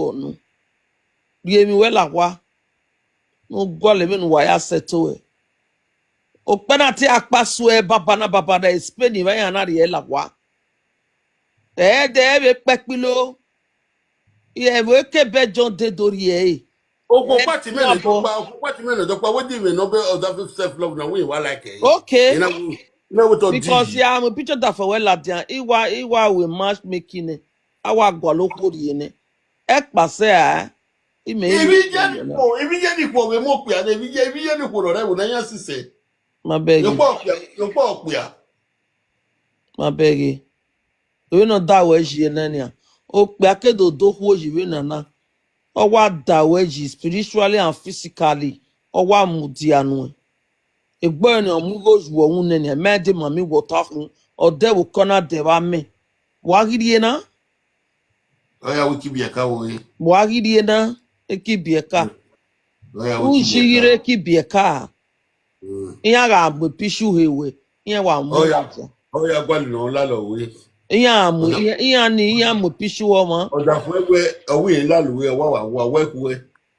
onu ri mi we la wa no gole mi nu wa ya seto o pena ti apaso baba na Spain we ya na ri la wa de be pepilo ye we ke be John de dori Oko e party men abo do pa we di we no be of self love na we wa like eh. okay You know what to because di. ya am picture that for well dia iwa we match making awa gwalo kori ne e pase ime imi Ibi je ni po we mo pe ade ibi je ni po re wo na yan sise. ma Yo begi po pe a. ma begi we no da we ji na ni o pe akedo do ho ji we na owa da we ji spiritually and physically owa mudianu egbo ni omugo ju ohun ne ni me de mami water fun ode wo kona de ba me wa gidie na Oya wiki bi aka wo yi. wa gidie na ekibieka Oya wiki bi ujire aka. ekibieka iya ga agbe pishu hewe iya wa mu laja Oya gwali no la lo we. iya mu pishu oma Oda fun egbe owo yin la lo we wa we ku we.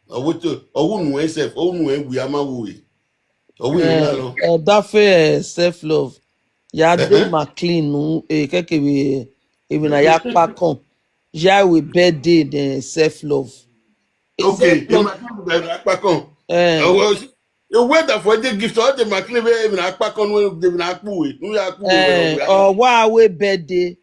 Owo to owo nu e self, owo nu e wi ama wo we. Owo yin la lo. dafe self love ya de maclean nu keke we even na ya pa kan ya we birthday de self love Okay, self e love ma kan be apa kan. eh You wait for the gift all the makle be even apa kan we de na apu we. Nu ya apu we. wa we birthday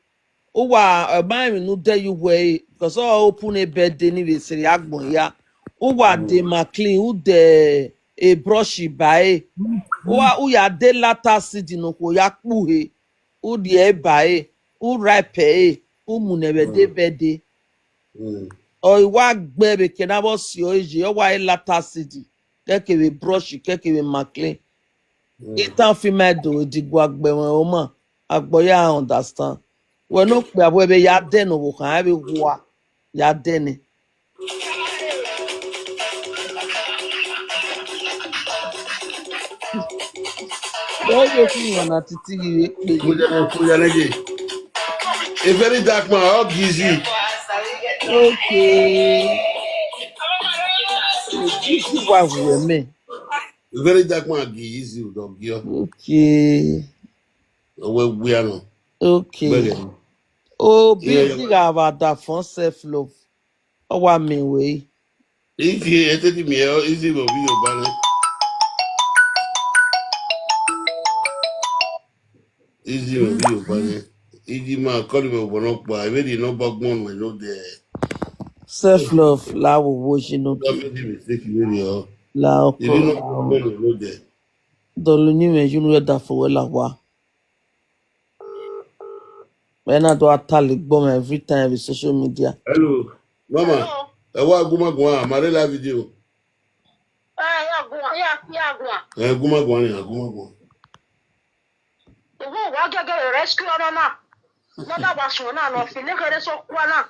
o wa mind no tell you where because all open a birthday ni we siri agbon ya o wa de maclean o de a brush by o ya de latter seed no ko ya pu he o de e by o ripe o mu nebe de birthday o wa gbe be kenabo si o je o wa e latter seed keke we brush keke we maclean itan fi medo digbo agbewon o mo agboya understand we no pe abo ebe ya den wo kan abi wa ya den o be fi yan na titi ire pe Mu de no ku ya lege. A very dark man, all gizy. okay this is why we me A very dark man gizy do gio. okay We are no. okay Bege. o Yeah. busy about that for self love o wa me we Iki eteti mi e easy go bi o ba ni. Easy go bi o ba ni. Easy man call me obono pa. E be di no bagbon we no de. self love la wo shi no Don't ki make the mistake you really are. la If oko you know la o bagbon we no de. dolu ni me junu da for la wa when I do attack bomb every time with social media. Hello. Mama. E wa guma gwa amare la video. Guma gwa ni guma gwa. rescue na Nada basuna no fine kere so kwana.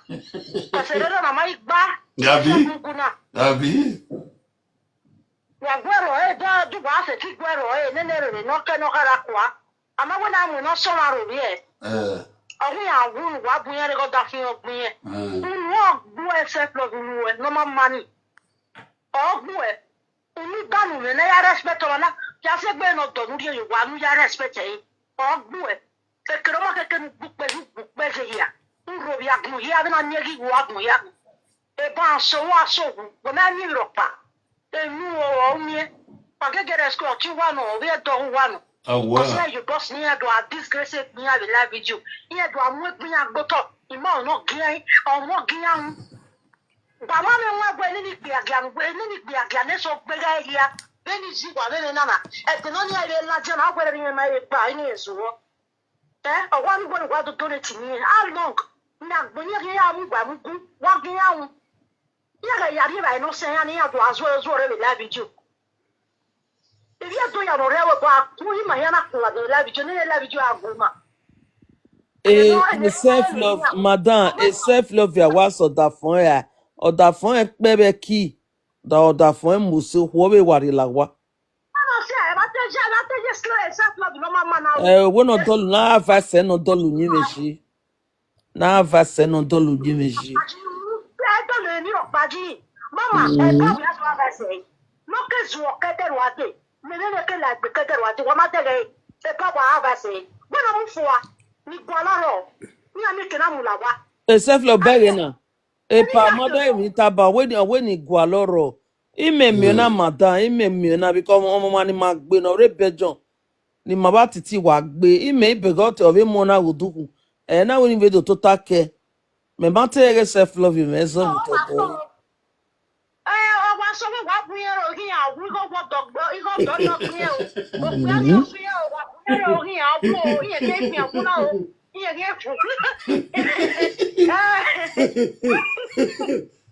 Kaserero na mai gba. Gabi. Gabi. Ya gwero da du ba se ti gwero nere no ke no kara kwa. Ama wona mu no so maro bi Ọhun ya wu wa bu yen go da fi ogbin yen. Nwo bu self love nu no ma mani. Ogbu Unu danu me na ya respect ona. Ya se gbe no do nu ri yo wa nu ya respect Ogbu Kekere ma keke bukpe ze ya. Uro bi agun ya na nyegi wo agun ya. E ba so wa so go na ni ropa. E nu o mi. Pa kekere sko ti wa no we do wa no. Awa. Ase you boss ni do a disgrace ni a live video. Ni do amu egbin agboto. Ima no gian or no gian. Bamame wa gwe ni biagia ne so bega ya. Beni zigwa ne nana. E de no ni ale la je na gwe ni ma e pa ni ezuwo. O wa ni gwe wa do donate ni. How long? Na gbe ni ya mu gba mu ku. Wa gin ya wu. Ya ga ya ri ba no se ya ni ya do azo re la video. If you do your real work, you might not have to love you. You love you aguma. A self-love, madam, a self-love ya was odafon ya. Odafon e pebe ki. Da odafon e musu huwe wari lawa. We no dolu na avase no dolu ni meji. Na avase no dolu ni meji. Mama, I probably have to avase. No case you walk at the water. Menene ke la gbe kete wa ti wa ma tele e pa wa avase. When I'm for ni kwalaro. Ni ami ke na mulawa. A self-love bege na. E pa mother e taba when ni gwaloro. Ime miona madam, ime miona because omo mani magbe no rebejon. Ni maba titi wa gbe ime ibegote of mona wuduku. Na when video total care. Me mate self-love you me so wutodo. So we walk here, we go what dog, you go dog here.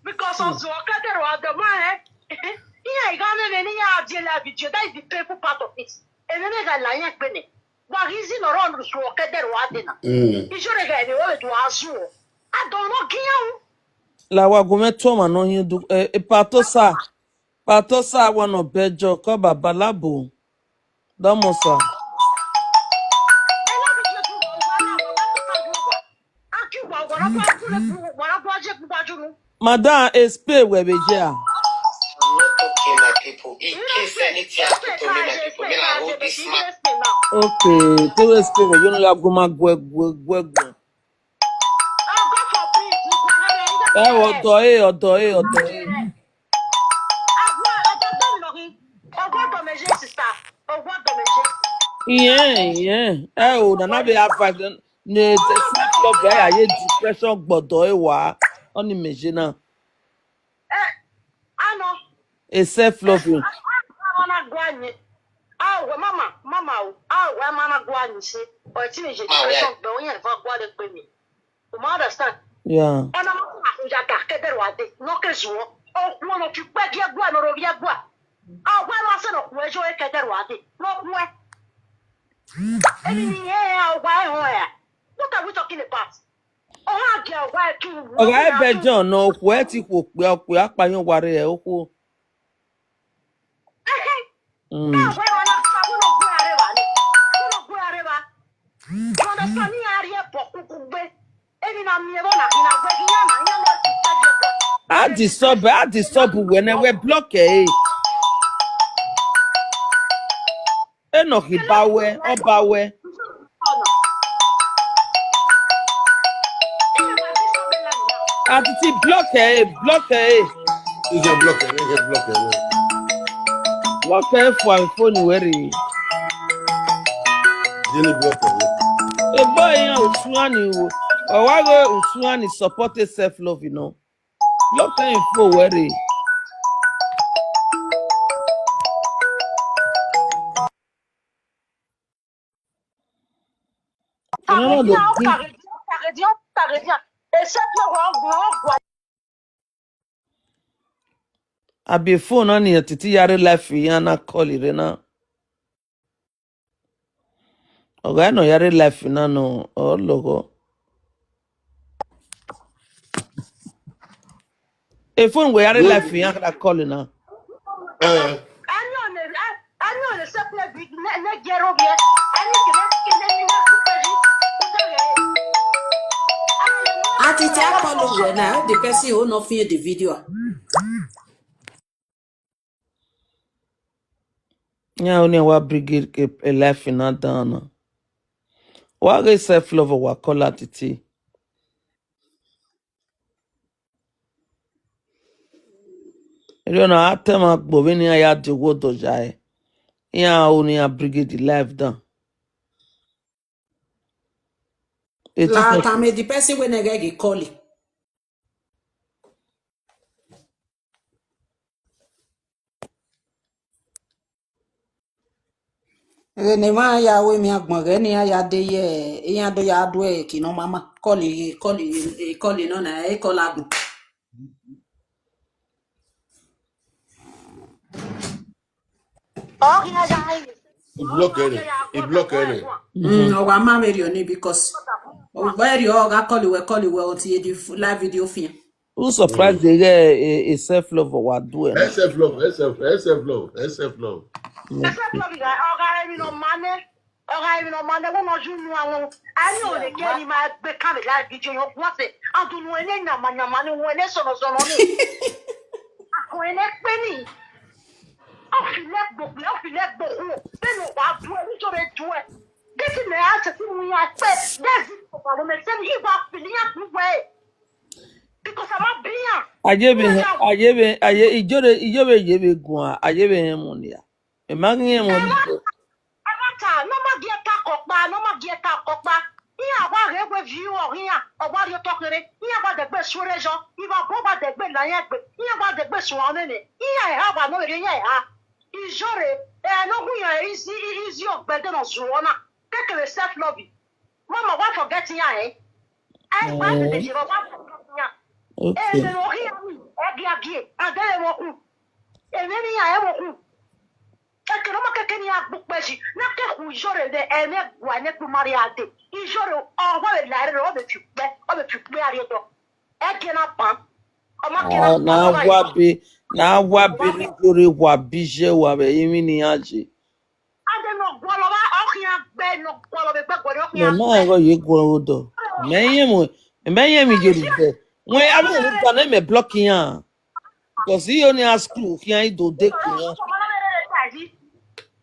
Because of the man, I got any idea that is the paper part of it. And then I got like penny. What is in around the walk at the dinner? You should have had the word to ask you. I don't know, Kiao. La wagume toma no hindu patosa wano bejo ko babalabo damosa madam espe webeje a I'm not talking my people. In case anything happen to me, my people, me like hold this man. okay to espe we you know ya goma gwe odo yeah o na be advice ne self love ya ye depression gbodo wa oni meje na a self love yeah What are we talking about? Oh, girl, why you? oga ebe john no ku e ti ku pe oku apayan ware e oku I disturb when we block enough bawe obawe Atiti block You can block it. What for phone worry Jenny block it. a boy yan usuani o wa go usuani support self love you know block him for worry I be phone on your titi yare life yana call it na oga no yare life na no oh logo a phone we yare life yana call it na Atiti akọlu we na the person who no fear the video. nya only wa brigade keep a life na down wa get self love wa call Atiti you know atema gbo we ni aya de wo do jai ya only a brigade life down La time the person when I get call it. Ne ma ya we mi agbon re ni ya de ye eyan do ya do e kino mama call no na e call agun. He block any. He block any. O wa ma me ni because o very o ga call we until the live video fin. Who surprised they get a self-love or what do it? Self-love. Self-love. Self-love. Self-love is ọ̀gá ẹ̀mí no money. Ọ̀gá ẹ̀mí no money. Wọ́n mọ̀ ju nu àwọn. Ẹni ò lè kẹ́ ni máa gbé kámẹ́rà ìdíje yẹn wọ́n sẹ̀. Àdùnnú ẹni nyàmànyàmà ni wọ́n ẹni sọ̀rọ̀sọ̀rọ̀ ni. Àkùn ẹni pé ní. Ọ̀fìlẹ̀ gbògbé ọ̀fìlẹ̀. Bẹ́ẹ̀ni wà á dùn ẹ̀ nítorí dùn ẹ̀. Dẹ́sí mẹ́ á ṣe fún mi àpẹ́. Dẹ́sí ọ̀pọ̀lọpọ̀ mẹ́sẹ́ni ìwà fìlíyàn fún wẹ̀. Because I'm not being. Ijobe yebe gwa ajebe hemonia. Emagin hemoni. No ma get a copa. Here, what have you or here, or what you're talking about the best region, you are over the bed, here about the best one in it. Here I have another year. Is your no we is your better on Zuana. Take a self-love. Mama, what forgetting I? I wanted the hero. Okay. And then walk. And then I walk. Economic Kenya book message. Not that we show the end one to Mariate. You show all what a ladder of the two married. I cannot pump. Na wabi rigori wabije wabe imini aji. I don't know what about here, bed, no quality. Me ma go ye go odo. Me mi jodi de. When I be gonna me block yan. Because he only has clue here do de yan.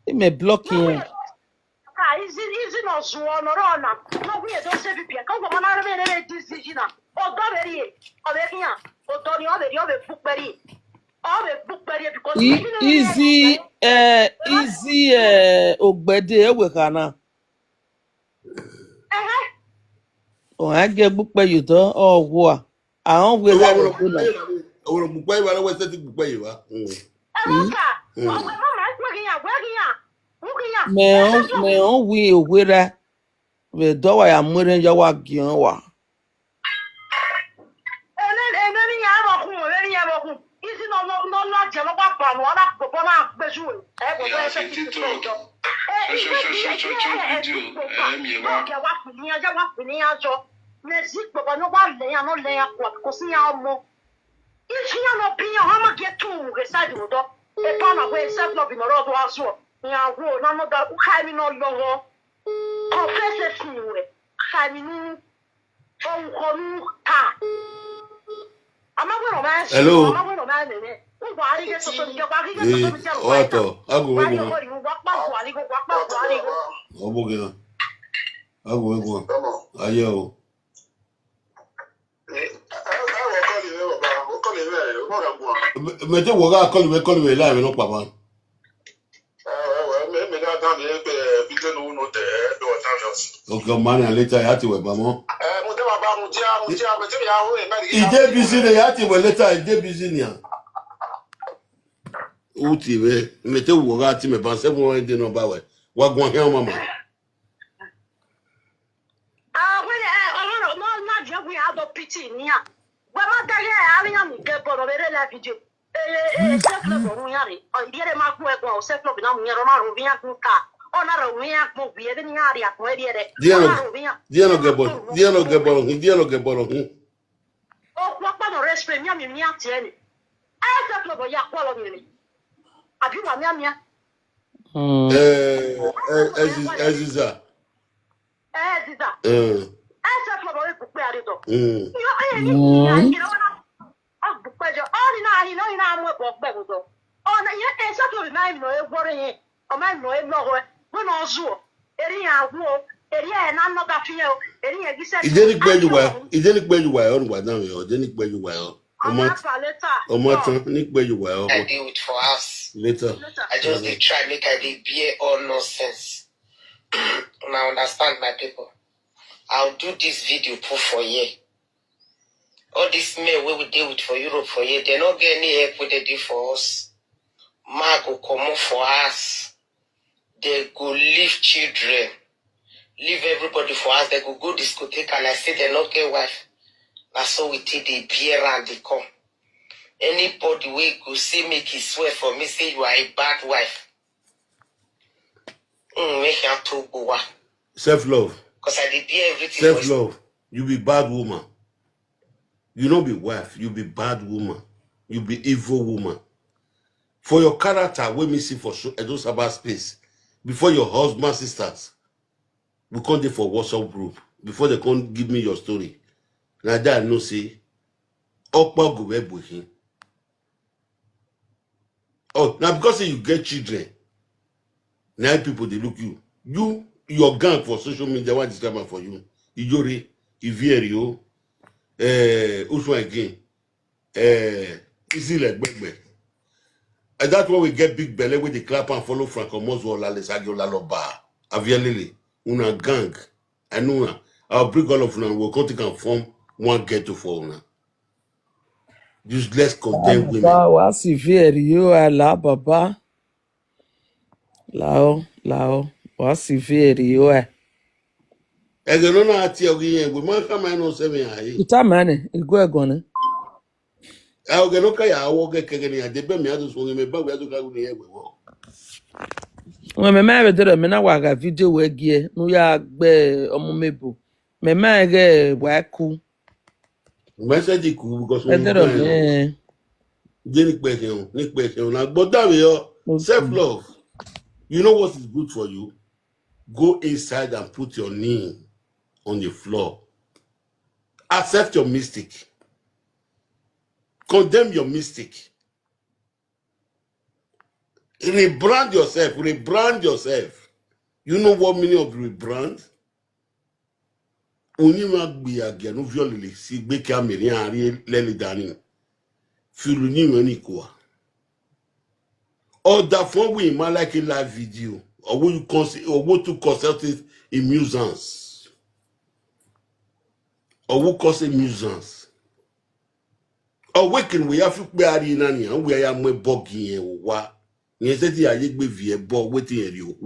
He me block yan. Is it not so on or on? No, we don't say people. Come on, I'm very decision. Oh, Dovery, or the here, or Tony, or the other book berry. All the book berry because Easy ogbede we kana. Oh, I get book by you though. Oh, what? I don't will have a good night. I will book by what was that book by you. Me on we wera we do I am wearing your work wa. Hello. Otto, Ayo. Mete woga call me live no papa. Okay, man, later I had to mama. Ije busy the yati we later ije busy nia. Uti we mete woga ti me ban se mo ende no ba we. Wa gwan he mama. Pity nia. Wa ma da ye ari yan ke boro bere la video. Self-love on yari. On dire ma ku e go self-love na mu yero ma ro bian ku ka. Ona ro bian ku bi e ni ari a ko e dire. Diano geboro. O kwa pa no respect mi mi ati ni. Self-love ya kwa lo mi. Abi wa mi amia. Eziza. Self-love ku pe ari do. Yo ni ya ni na Bejo, all in I know in our work better. Oh, yeah, exactly. I know it. What is it? A man know it. No, when also, area war, area, and I'm not a few. Area, he said, Idenic where you were on what now, or Denic where you were. Nick where you were. I do it for us. Later. I just they try make I be all nonsense. Now understand my people. I'll do this video put for you. All these men where we deal with for Europe for you, they not get any help with the deal for us. Ma go come for us. They go leave children. Leave everybody for us. They go discotheque and I say they not get wife. That's how we take the beer and they come. Anybody will go see make he swear for me, say you are a bad wife. Make him talk go. Self-love. Because I did everything. Self-love. You be bad woman. You not be wife. You be bad woman. You be evil woman. For your character, when me see for those about space, before your husband sisters, we come there for WhatsApp group. Before they come give me your story. Now that I know say, Okpa go web with him. Oh, now because you get children, now people they look you. Your gang for social media, what is coming for you? Ijori, Ivierio, which one again? Easy like Begbe. And that's why we get big belly with the clap and follow Franco Moswo Lales Agiola Loba. Avialili, una gang. I know I'll bring all of them. We'll come to form one ghetto for una. Useless content women. Baba wa si vieri yo ala baba. Lao wa si vieri yo e. Ege no na ati ogi yen we man kama no 7 ayi. Ita mane ego egone. Oge no ka ya awo ge kege ni ade be mi adu so me ba we adu ka ni egbe wo. When me ma be dere me na wa ga video we gie no ya gbe omo mebo. Me ma ge wa ku. Message ku because E we dere me. je ni pe se na gbo dawe yo self love. You know what is good for you? Go inside and put your knee on the floor. Accept your mistake. Condemn your mistake. Rebrand yourself. Rebrand yourself. You know what meaning of rebrand? Oni ma gbe age no violele si gbe ki amiri ari lele dani. Filu ni won ni ko. Or that phone we ma like a live video. Or will you consult it in nuisance? Or who cause a nuisance? Or waking we have to be ari nani and we are more boggy and wa. Yes, that I be via ball waiting at you.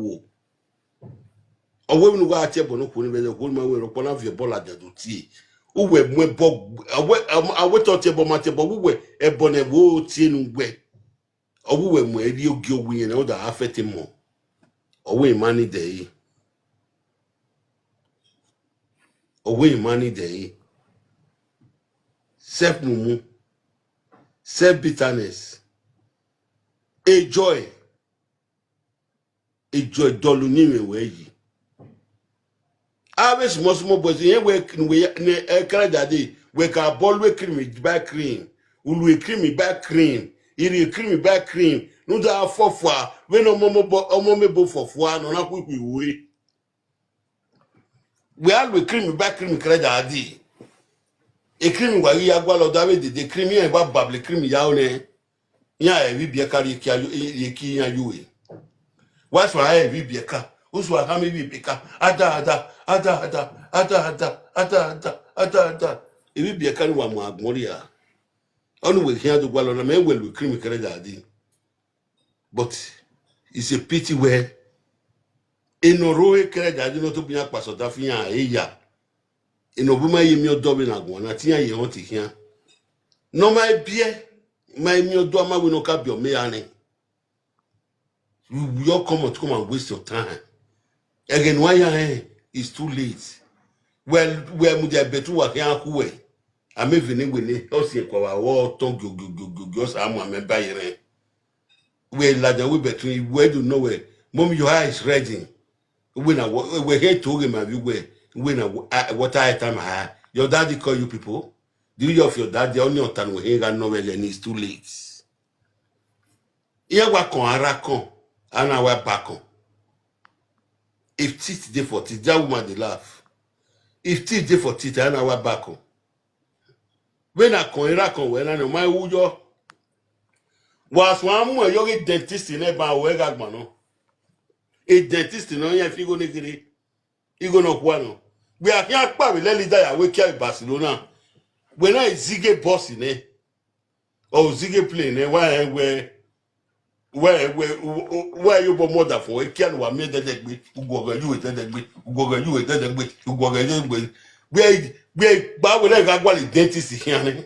Or when we are table no put in the whole man will upon of your ball at the tea. Who were more bog. I went to table my table. Who were a bonnet woe tin way. Or who were more you go win and other affecting more. Away money day. Away money day. Self mumu. Self bitterness. A joy dolu ni me weyi. Always small boys here we Canada we can ball we cream back cream. Ulu cream back cream. Iri cream back cream. No da fofwa we no omo fofwa no na kwiku we. We always cream back cream Canada di. E cream wa yi agwa lo da we de cream yen ba bable cream ya o ne. Ya e bi bia kari ki ya yuwe. What's why I be beka? Who's what I may be beka? Ada. If we be a kind of one moria. Only we hear the well on a man will with cream caradi. But it's a pity where in no roe caradi not to be a pass of Dafia, ya. In Obuma, you mere dobbin agua, Natia, you want to hear. No, my beer, my mere doma will not cap your meane. You all come and waste your time. Again, why it's too late. Well, where would I bet you what you way? I'm even with it. Also, our war tongue, I'm a member here. Where ladder we between where do know where? Mom, your eye is reading. When we're here to him, have you where? When what I time I your daddy call you people? Do you of your daddy only on time we ain't got nowhere and it's too late? Here we come, and I went back on. If teeth dey for teeth, that woman dey laugh. If teeth dey for teeth, and I went back on. When I come, when I know my ujo was one more young dentist in a bar where gagmano. A dentist in Oya Figo Negri, Igo no Guano. We are here pa we let leader ya we care Barcelona. When I zige boss in eh or zige plane eh where you more than for we can wa me that gbe ugoga you that gbe ugoga you that gbe ugoga you gbe we ba we like agwa le dentist here ne.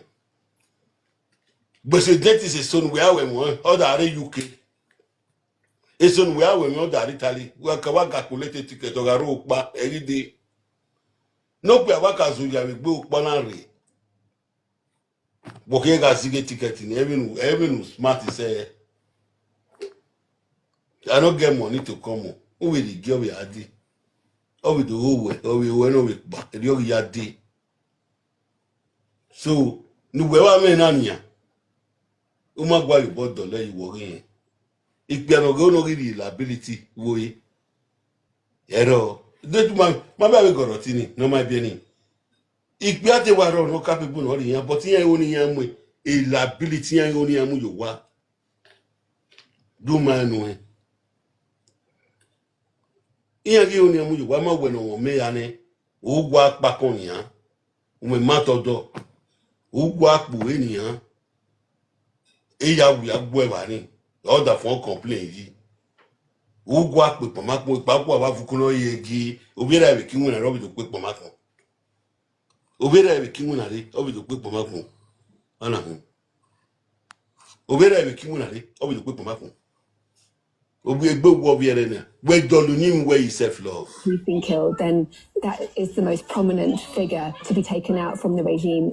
But the dentist is son we are when other UK. It's on we are when other Italy. We are calculated ticket or a rope ba every day. No pe awaka zo ya we gbe ukpana re. Boke ga zige ticket in even smart say I don't get money to come. Who will the girl we adi? Or with the whole way, or we went over back. The yogi yadi. So, no we wa me nanya. Uma gwa you bought dollar you worry. If you no go no really liability, woy. Ero. Don't my baby go rotini. No my beni. If you are waro no capable no yan, but yan only yan we a liability yan only yan you wa. Do man no. Yan gi only yan you wa ma we no me yane. Ugwa pakon yan. Ume matodo. Ugwa akpo eniyan. Eya wi agbo e wa ni. Order for complain yi. Ugwa akpo pamapo papo aba fukuno yegi. Obiera be kinwu na robi to pe pamapo. Obiera be kinwu na re obi to pe pamapo. Ana hu. Obiera be kinwu na re obi to pe pamapo. Obi egbe ugwo obiera na. We dolu ni we is self-love. He's been killed, then that is the most prominent figure to be taken out from the regime.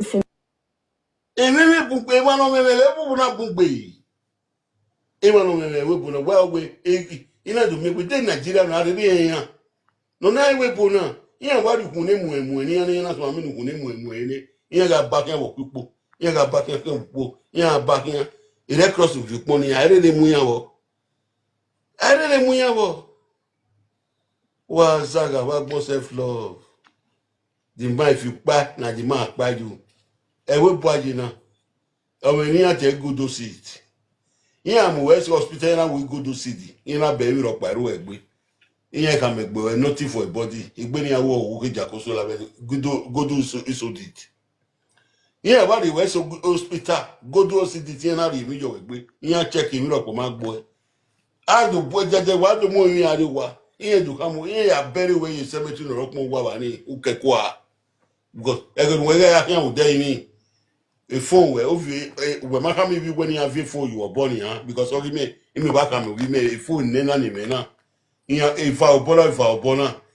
Ememe bugbe wa no meme le bubu na bugbe. Ewa no meme we bu na wa we ina do me we de Nigeria na re yan. No na we bu na. Yan wa ri kun ne mu ni yan na so aminu kun ne mu ni. Yan ga ba kan wo pipo. Yan ga ba kan pipo. Yan ba kan ire cross of pipo ni are le mu yan wo. Are le mu yan wo. Wa zaga wa gbo self love. The man if you pa na the man pa you. Ewe boaji na. Owe ni ate go do sit. Yan am West Hospital na we go do city. Yan na be wi ro paru egbe. Yan ka me gbe nothing for a body. Igbe ni awo owo ke jakoso la be go do so dit. Yan ba the West Hospital go do city ti na ri mi jo egbe. Yan check mi ro po ma gbo e. A do bo jeje wa do mo yin ari wa. Yan do ka mo yan ya bury we yin cemetery no ro po wa ba ni ukeko a. Because egbe we ga yan o dey ni. A phone where we make me when you have a phone you were born here because only me back and we made a phone nena ni mena. If I born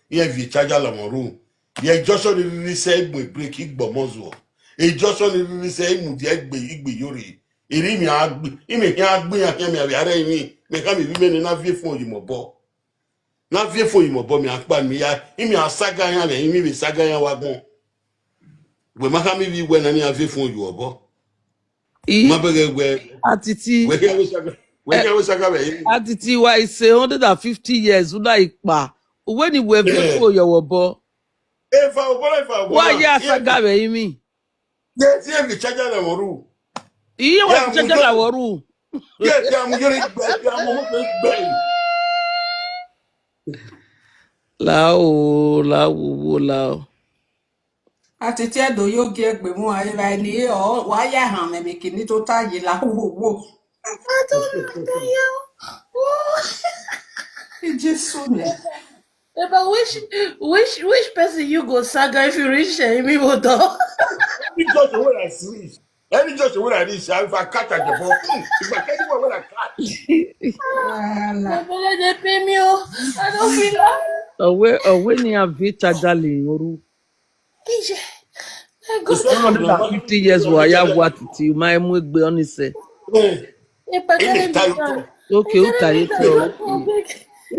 here if charger la room. Yeah, just only say we break it bomozo. E just only say mu die igbe yori. Iri mi agbe, imi agbe ya mi abi ara mi. Me ka mi me na vie phone you mo bo. Na vie phone you mo bo mi akpa mi ya. Imi asaga ya le imi be saga ya wagon. We make me when any have phone you obo. Mabege we Atiti. we can we Atiti wa is 150 years una ipa. When you were before your bo. If I Why ya saga be imi? Yes, the charger na moru. Iye wa chacha la woru. Yes, I'm getting Lao. Atiti edo yo gi egbe mu aye ba ni o wa ya han me kini to ta yi la wo. I don't know you. Jesus me. But which person you go saga if you reach me motor? Any just the way I sleep. Any just the way I reach. If I catch at the phone, if I catch when I catch. They pay me. I don't feel like. When you have a charger oru. I go. 150 years wa ya what ti my mu egbe oni se. Okay, okay.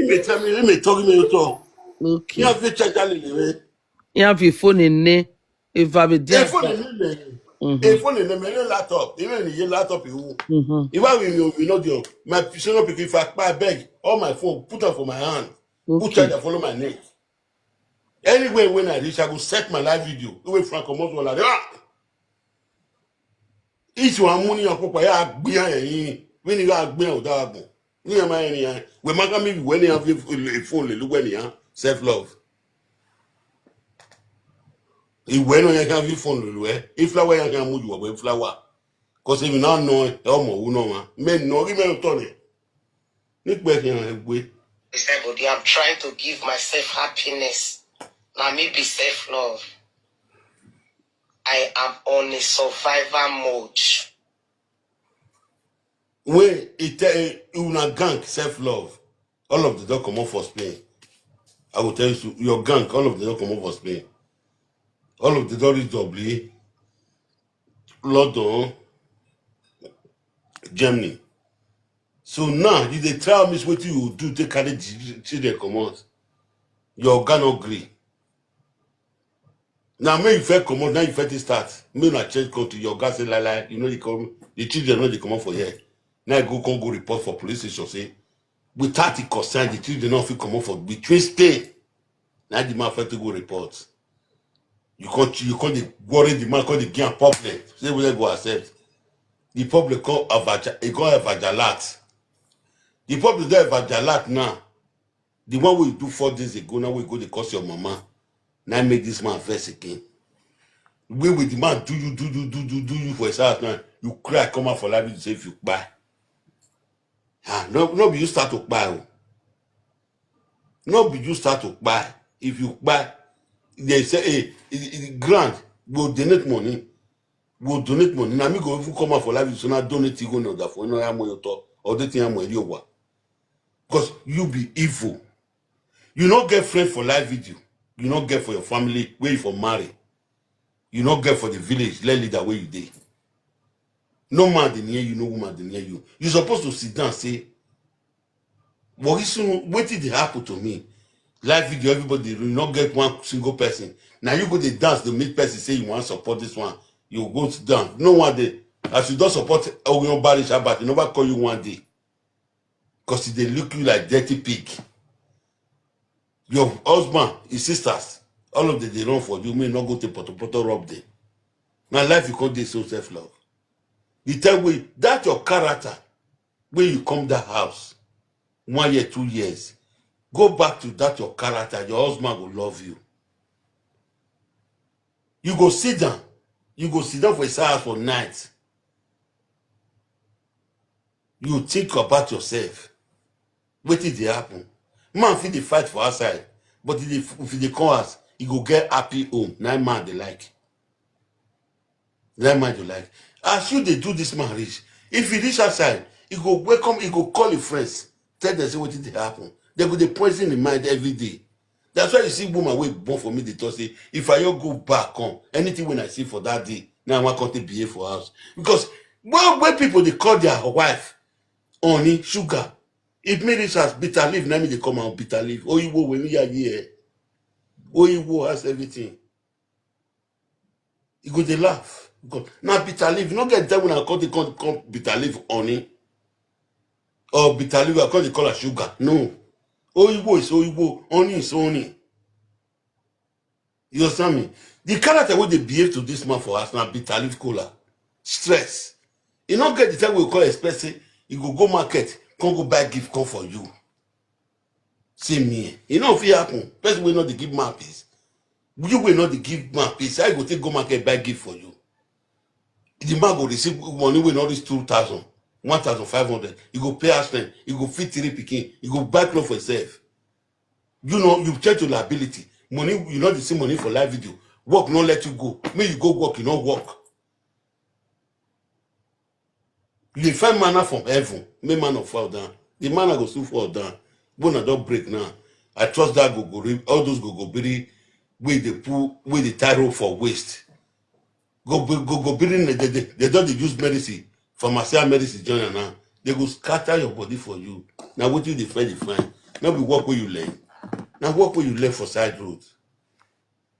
Let me talk to Okay. you have a charger in You have a phone in ne. If I be there. a phone in the laptop, even the laptop you. If I will know my personal pick if I beg all my phone, put up for my hand, put charger follow my neck. Anyway, when I reach, I will set my live video. Away from Commodo like each one money on Papa, ya behind when you are behind Dabo. We are my any. We make me when you have a phone, look when you self love. If when you can be fun, if flower you can move you away flower. Because if you not know, Elmo, who know, man, men no, give me a Tony. Nick back in way. Everybody, I'm trying to give myself happiness. Now me be self-love. I am on a survivor mode. When it una gang self-love, all of the dog come out for Spain. I will tell you, your gang, all of the dog come out for Spain. All of the dog is Dublin, London, Germany. So now, if they tell me what you do, take carry children come out. Your gang not agree. Now, may you first come out, now you first start. May not change country, your gang say, you know, the children know they come out for here. Now I go report for police station, say, without the concern, the children not fit come out for between Spain. Now the man first to go report. You can't worry the man, can't get public. Say, we go accept. The public call evajalat. The public there evajalat now. The one we do 4 days ago, now we go to cost your mama. Now make this man vex again. We with the man do you for his house now. You cry, come out for life, you say if you buy. No be you start to buy. No be you start to buy. If you buy, they say, hey, grant, we'll donate money. We'll donate money. Now me go if you come out for life, so now donate you go no that for no am your talk or the thing am your work. Because you be evil. You not get friend for live video. You not get for your family where you for marry. You not get for the village, let leader where you dey. No man dey near you, no woman dey near you. You supposed to sit down and say, what did it happen to me? Live video, everybody, you not get one single person. Now you go to dance, the make person say you want to support this one. You go to dance. No one day. As you don't support Ogun Bari Shabbat, you never call you one day. Because they look you like dirty pig. Your husband, his sisters, all of them, they run for you. May not go to Poto rob them. Now life you call this so self-love. You tell me that your character, when you come that house, 1 year, 2 years, go back to that your character, your husband will love you. You go sit down. You go sit down for his house for night. You think about yourself. What did they happen? Man fit dey fight for outside, but if they come out, he go get happy home. 9 man they like. 9 man they like. As you they do this marriage, if he reach outside, he go welcome, he go call his friends, tell them say what did they happen. They go dey poison in mind every day. That's why you see woman wait born for me, they talk say, if I go back home, anything when I see for that day, now I want to behave for house. Because when people they call their wife, honey, sugar, if me reach as bitter leaf, now me they come out bitter leaf. Oh, you when we are here. Oh, you has everything. You go they laugh. Because now bitter leaf, you not get that when I call the come bitter leaf honey. Or bitter leaf, I call the color sugar. No. Oyibo is Oyibo, honey is honey. You understand me? The character way they behave to this man for us now bitter leaf cola. Stress. You not get the time we call expensive, you go market, come go buy gift, come for you. See me. You know if it happen, person will not dey give man peace. You will not dey give man peace. I go take go market buy gift for you. The man go receive money when all this 2,000, 1,500. You go pay house rent. You go feed 3 pikin. You go buy clothes for yourself. You know you check your liability. Money you not the same money for live video. Work not let you go. May you go work, you not work. You dey find manna from heaven. May manna fall down. The manna go still fall down. Bone don't break now. I trust that go all those go bury with the pool with the tie rope for waste. Go bury they don't use medicine. Pharmaceutical medicine join now. They go scatter your body for you. Now what you define? Now we work where you learn. Now work where you learn for side road.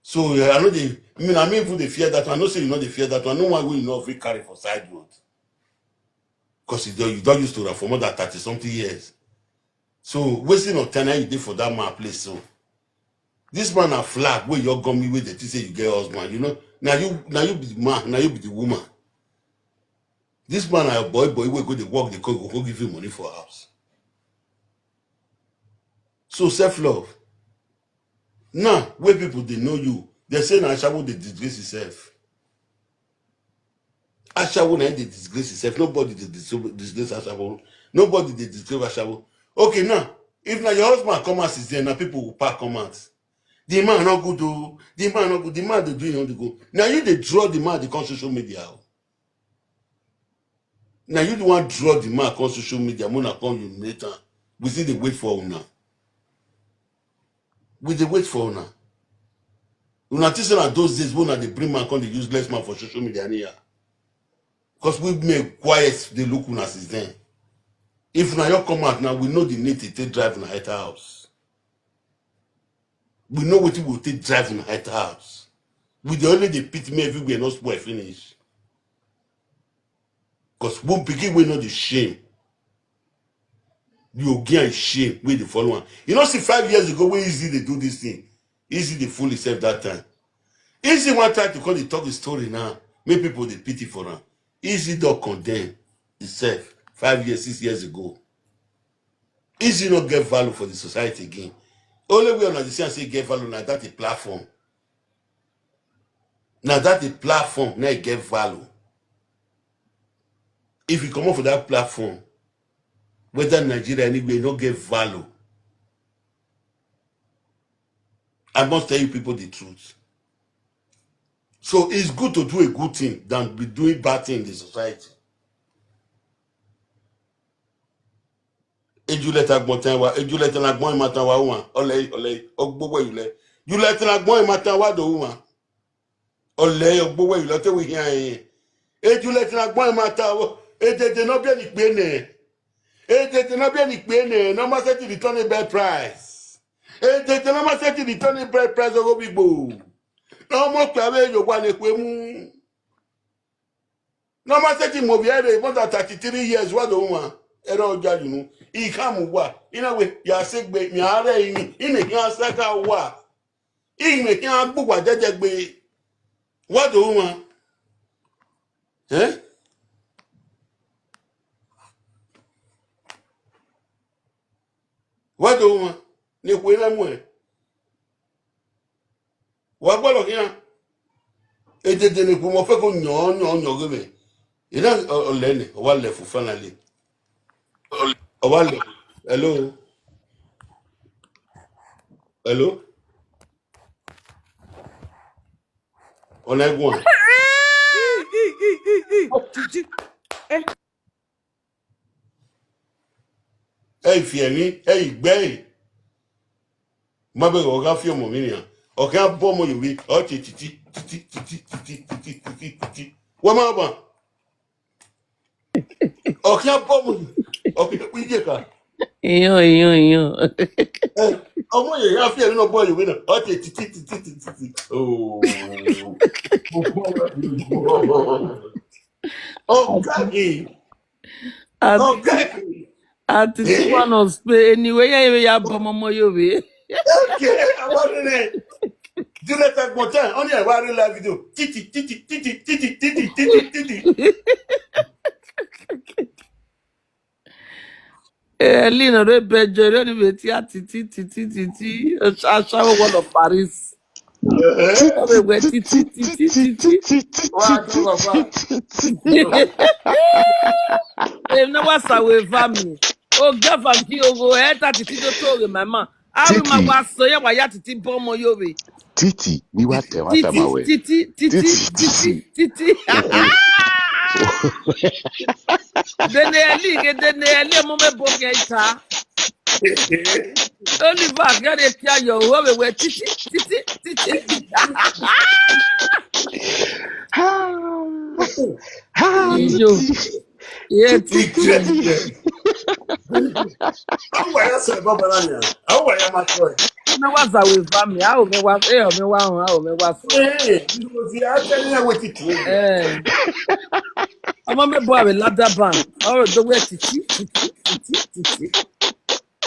So I know I mean people they fear that one. I know say you know they fear that one. No one will not free carry for side road. Because you don't used to run for more than 30-something years. So wasting of time you did for that man place. So this man a flag where you're gummy with the say you get husband. You know, now you be the man, now you be the woman. This man a boy will go to work, they go give you money for house. So self-love. Now, where people they know you, They say now Ashawo they disgrace himself. Ashawo now they disgrace himself. Nobody they disgrace Ashawo. Nobody they disgrace Ashawo. Okay, now if now your husband come out is there, now people will pack comments. The man not good though. The man not good. The man they do on the go. Now you they draw the man the social media. Now you the one draw the man on social media. Mona come you later. We see they wait for now. We they wait for now. Una think say that those days when they bring man come the useless man for social media here. Because we make quiet they look una since then. If now you come out now, we know the need to take drive in the house. We know what it will take drive in the house. We the only the pit me everywhere not spoil finish. Because one begin we know the shame. You get shame with the follow. You know, see 5 years ago, when easy they do this thing. Easy they fool itself that time. Easy one try to call the talk the story now. Make people they pity for her. Easy don't condemn itself 5 years, 6 years ago. Easy not get value for the society again. Only way on the say get value now that the platform. Now that the platform now get value. If you come up for that platform, whether Nigeria anyway not get value. I must tell you people the truth. So it's good to do a good thing than be doing bad thing in the society. Ejuleta gbontanwa, ejuleta na gbon matanwa wa, ole, ogbowo yule. Juleta na gbon matanwa do wa. Ole, ogbowo yule te we hian yin. Ejuleta na gbon matanwa, ejete no bia ni pe ne. Ejete no bia ni pe ne, no ma set the return a bad price. Ejete no ma set the return a bad price go bigbo. No mo klawe yo wa ne pe mu. No ma set the mobiere more than 33 years what do wa. Ero oja you know. Ikamu wa. Ina we ya segbe mi are yin. Ine ki asaka wa. Ime ki agbu wa jejegbe. What do wa? Eh? What do wa? Ni kwe na mu e. Wa gboro kian. Ejede ni ko mo fe ko yan gbe. Ina ole ni o wa le fu finally. O wa le. Hello. Hello. On est bon. Hey fiemi, hey gbe. Ma be o ga fi omo mi ni an. O kan bo mo yowi, o titi. Wa ma ba. O kan bo mo. O kan wi je ka. Iyo. Eh, ọmọ yẹn yà fi ẹ̀rí náà bọ́ ìwé náà ọ ti títí ooo ọ̀gá mi Atiti one of Spain. Anyway, ya bomomo yobe. okay àwọn rẹ̀ Julieta gbọ̀ntàn ọ ní ẹ̀wá rí live video títí. Lino re bejo re ni beti atiti. Ashawo one of Paris. Obe we titi. Wá tó bàbá. No was away family. Oh, Gafam ki ogo eta titi to tore mama. Aru ma wa so ye wa ya titi bomo yobe. Titi, ni wate mawe. Titi. Dene eli mo me boge ita. Oliver gade tia yo we titi. Yo. Yeah, titi. Àwọn wà yà sọ̀rọ̀ bàbá náà yà. Àwọn wà yà máa tọ̀ ẹ̀. Me was away family. How me was me was. You see, I tell you what it is. I'm me boy with ladder band. Oh, the way titi.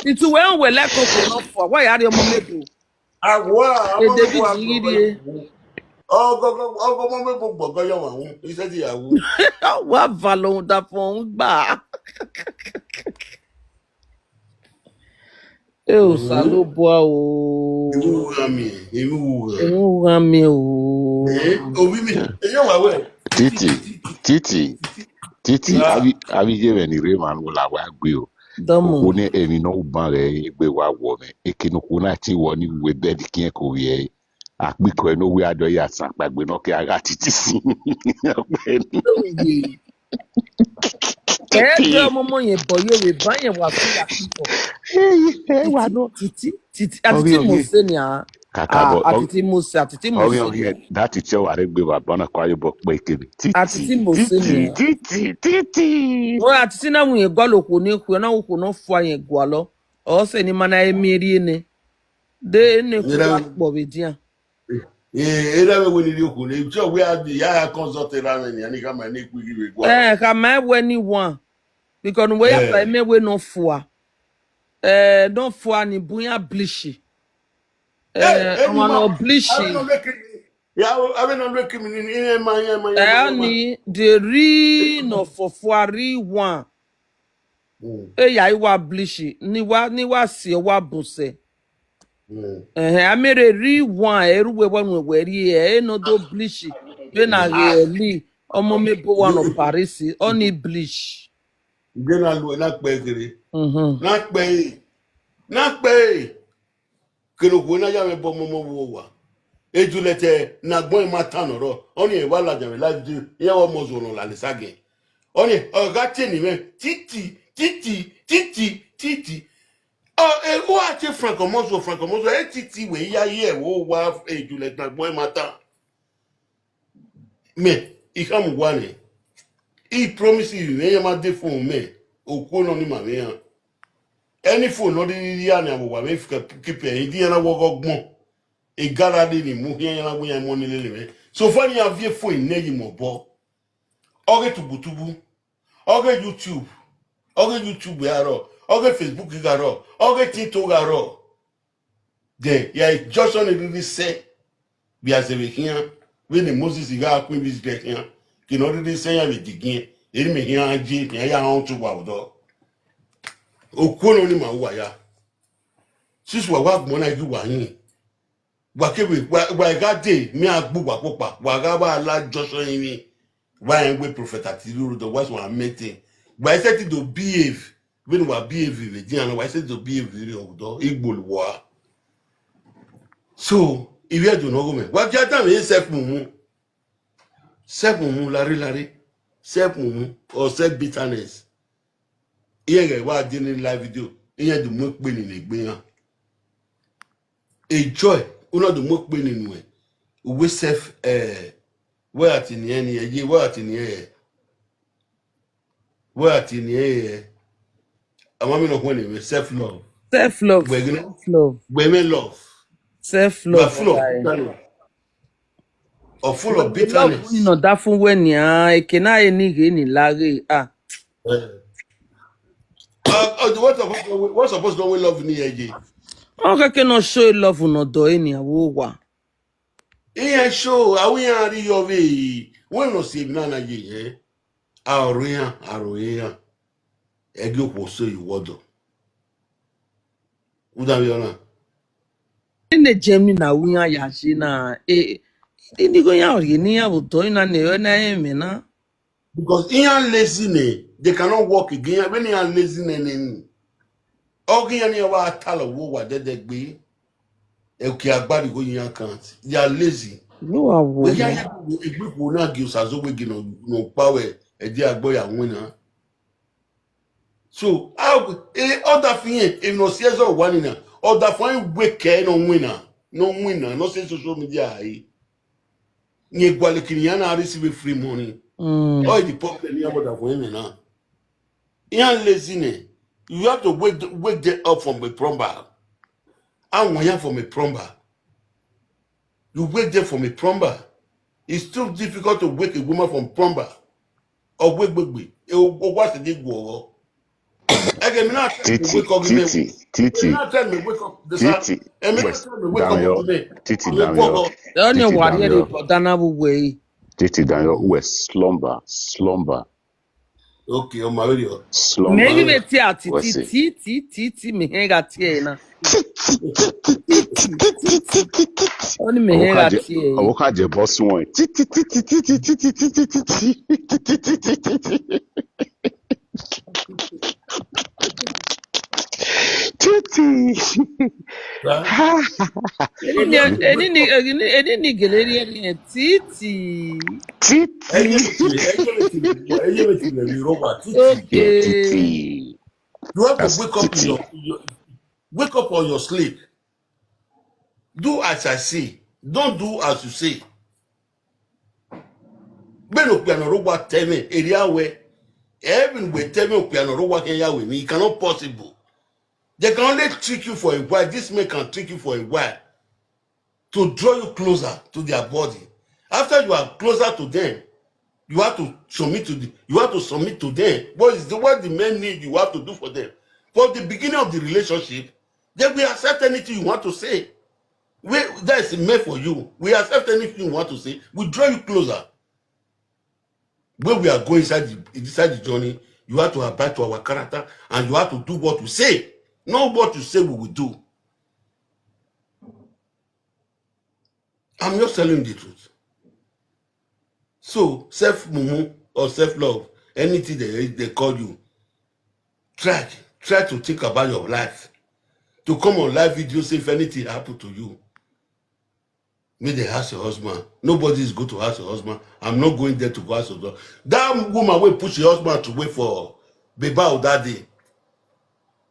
It's when we let go not for. Why are you mama do? Àwọn ọgọ mọ mẹbọ gbọgbọ yọ wọn àwọn iṣẹ́ ti yàwó. Wa valon da fon gba. Eu salo boa o. Emu rame o. Titi, avi je ni reman wala wa gbe o. Damo. One eni no ban re gbe wa wo me. Ekinu ko na ti wo ni we bed kien ko ye. Akpiko eno we ado ya san pagbe no ke ara titi si. Ege ọmọmọ yẹn bọ̀ yẹ wẹ̀ bá yẹn wà sí àpìkọ̀. Wa no. Títí àtìtì mo ṣe ni à. Kakabo. Àtìtì mo ṣe ni. That teacher wa re gbe wa bona kwa yo bo pe kebe. Àtìtì mo ṣe ni à. Titi. Wọ́n àtìtì náà wù yẹn gbọ́ lòkò ní kù náà wù náà fọ yẹn gbọ́ lọ. Ọ̀sẹ̀ ni mana emeri ni. De ne kù wá pọ̀ bẹ̀ díẹ̀. Era we ni oku le jo we ya consult ra ni ani ka ma ni ku giwe gwa. Ka ma we ni one. Because we ya fa me we no fo. Don't fo ni buya blishi. On no blishi. Ave no look me ni ma. Ni the re no fofuari one. Ya iwa blishi ni wa si wa buse. Amere ri one eruwe wonu weri no do blishi. Be na really omo me bo one of Paris oni blish. Gbe na lu na pe kere. Na pe. Kero ko na ya me bo mo wo wa. Ejulete na gbon ma tan ro. Oni e wa la jan la ju. Ye wo mo zo no la le sage. Oni oga tini me titi. Who are you francomoso? Atiti we ya ye wo wa ejulete na gbon ma tan. Me, ikam wane. He promises you, me ma de phone me. Oku no ni ma me yan. Any phone no di ya na wo me keep e di na wo gogbon. E garade ni mu yan na wo yan mo ni lele me. So far you have phone ne yi mo bo. Oge tubutubu. Oge YouTube yaro. Oge Facebook garo. Oge TikTok garo. Then ya just on really say bi azebe kian. When the Moses ga queen bis get here. Ki no really say ya be digin. Eri me here aje ya on to wa do. Okono ni ma wa ya. Sis wa gbon na ju wa yin. Wa kebe wa ga de mi agbu wa popa. Wa ga ba la Joshua yin ni. Wa en we prophet Atiti the was one meeting. Wa said to behave. When we behave we dey and wa said to behave do igbo wa. So, if you do not go me. Wa ja tan me self mumu. Self mumu lari. Self mumu or self bitterness. Iye ge wa di ni live video. Iye do mo pe ni legbe yan. A joy, uno do mo pe ni nu e. We self where at ni eni ye where at ni e. Where at ni e. Amami no when we self love. Self-love. Women love. Self-love. Or full of bitterness. You know that fun when ya ekena eni ge ni lare What's supposed to we love ni eje? Okay, cannot show love no do any awowa. Iye show awi yan ri yo be. When no see na na ye aroyan. Ege ko so iwodo. Uda bi ona. Ine Germany na wuya ya shi na ndi go ya ori ni ya to ina ne na eme na. Because iyan lazy they cannot work again. When iyan lazy ne. Ogi yan wa talo wo wa dedegbe. Eki agbari go yan can't. They are lazy. No awo. We can egbe ko na gi usazo we gi no power e di agbo ya wina. So how other thing if no see so one na other fine wake no winner. No say social media ai. Ni gwale kiniya na receive free money. All the problem here about women now. Iyan lazy. You have to wake them up from a plumber. And when you're from a plumber, you wake them from a plumber. It's too difficult to wake a woman from plumber. Or wake. What's the big war? Again, me not tell me wake up. Titi. Not tell me wake up. Titi. And me not tell me wake up today. Titi Daniel. Only one year Dana way. Titi Daniel, who slumber. Okay, on my radio. Megi Slumber. beti What's atiti it? ti mihenga tie na. Ti. Oni mihenga tie. Awokaje boss one. Right? So you have to wake up. Eni ni geleri eni titi. Everything, Robert, Titi. Yeah, Okay. Titi. You have to That's wake up Titi. wake up on your sleep. Do as I say. Don't do as you say. Beno piano robot tell me area where even we tell me piano robot can with me. It cannot possible. They can only trick you for a while. This man can trick you for a while to draw you closer to their body. After you are closer to them, you have to submit to them. What the men need, you have to do for them. For the beginning of the relationship, they will accept anything you want to say. That is meant for you. We accept anything you want to say. We draw you closer. When we are going inside the journey, you have to abide to our character and you have to do what we say. Not what you say we will do. I'm just telling you the truth. So, self-mumu or self-love, anything they call you, try to think about your life. To come on live video, say if anything happened to you, may they ask your husband. Nobody is going to ask your husband. I'm not going there to go ask your husband. That woman will push your husband to wait for Beba that day.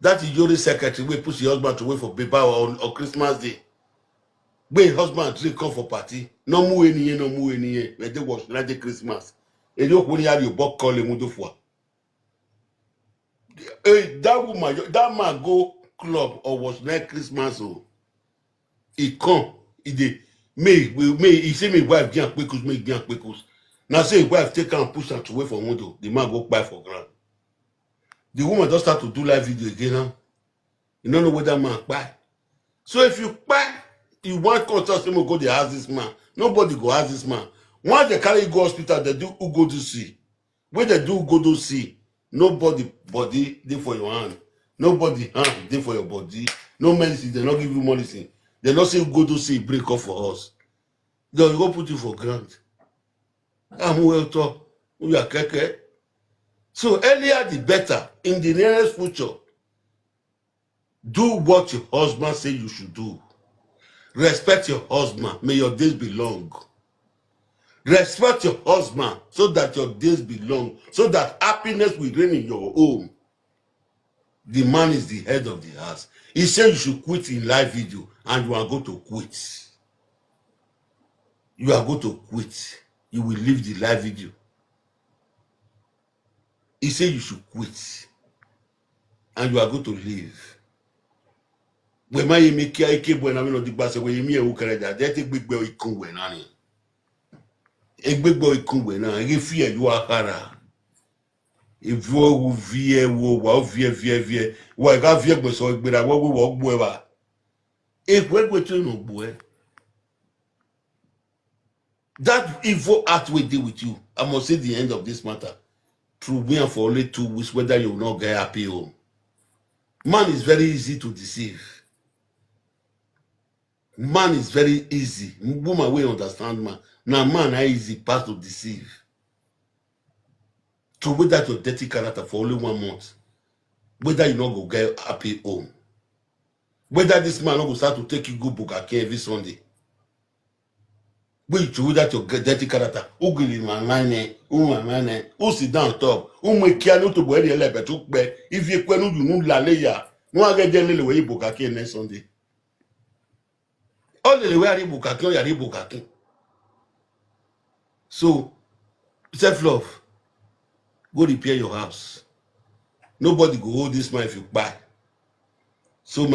That is your secretary will push your husband to wait for Beba on Christmas Day. When husband drink come for party, no more any, when they watch like Christmas. And you only have your book calling mudo for. That woman, that man go club or was like Christmas. Oh, he come, he say me wife can't quickos, me can't quickos. Now say wife take and push her to wait for mudo. The man go buy for ground. The woman just start to do live video again now. You don't know what that man buy. So if you buy, you want constant say go they ask this man. Nobody go ask this man. Once they carry you go hospital, they do who go to see. When they do go to see, nobody body dey for your hand. Nobody hand dey for your body. No medicine, they not give you medicine. They not say go to see break up for us. They will go put you for ground. I'm well taught. We are keke. So earlier the better. In the nearest future, do what your husband say you should do. Respect your husband. May your days be long. Respect your husband so that your days be long. So that happiness will reign in your home. The man is the head of the house. He said you should quit in live video and you are going to quit. You are going to quit. You will leave the live video. He said you should quit and you are going to leave. When my make a cable and I'm not the bass away, me who carry that, they take big boy come when I a big boy come when I fear you are hara. If you will veer, veer, why got veer was so but I will walk whoever. If what you know, boy, that evil act will deal with you. I must say the end of this matter. Through me and for only 2 weeks, whether you will not get happy home. Man is very easy to deceive. Man is very easy. Woman will understand man. Now man are easy pass to deceive. To whether your dirty character for only 1 month. Whether you not go get happy home. Whether this man not go start to take you go book every Sunday. Wait to that your dirty character. Who give my money? Who sit down top? Who make care no to boy the lebe to be? If you kwenu you no la leya. No get there le way book next Sunday. All the way are book ya book. So self-love. Go repair your house. Nobody go hold this man if you buy. So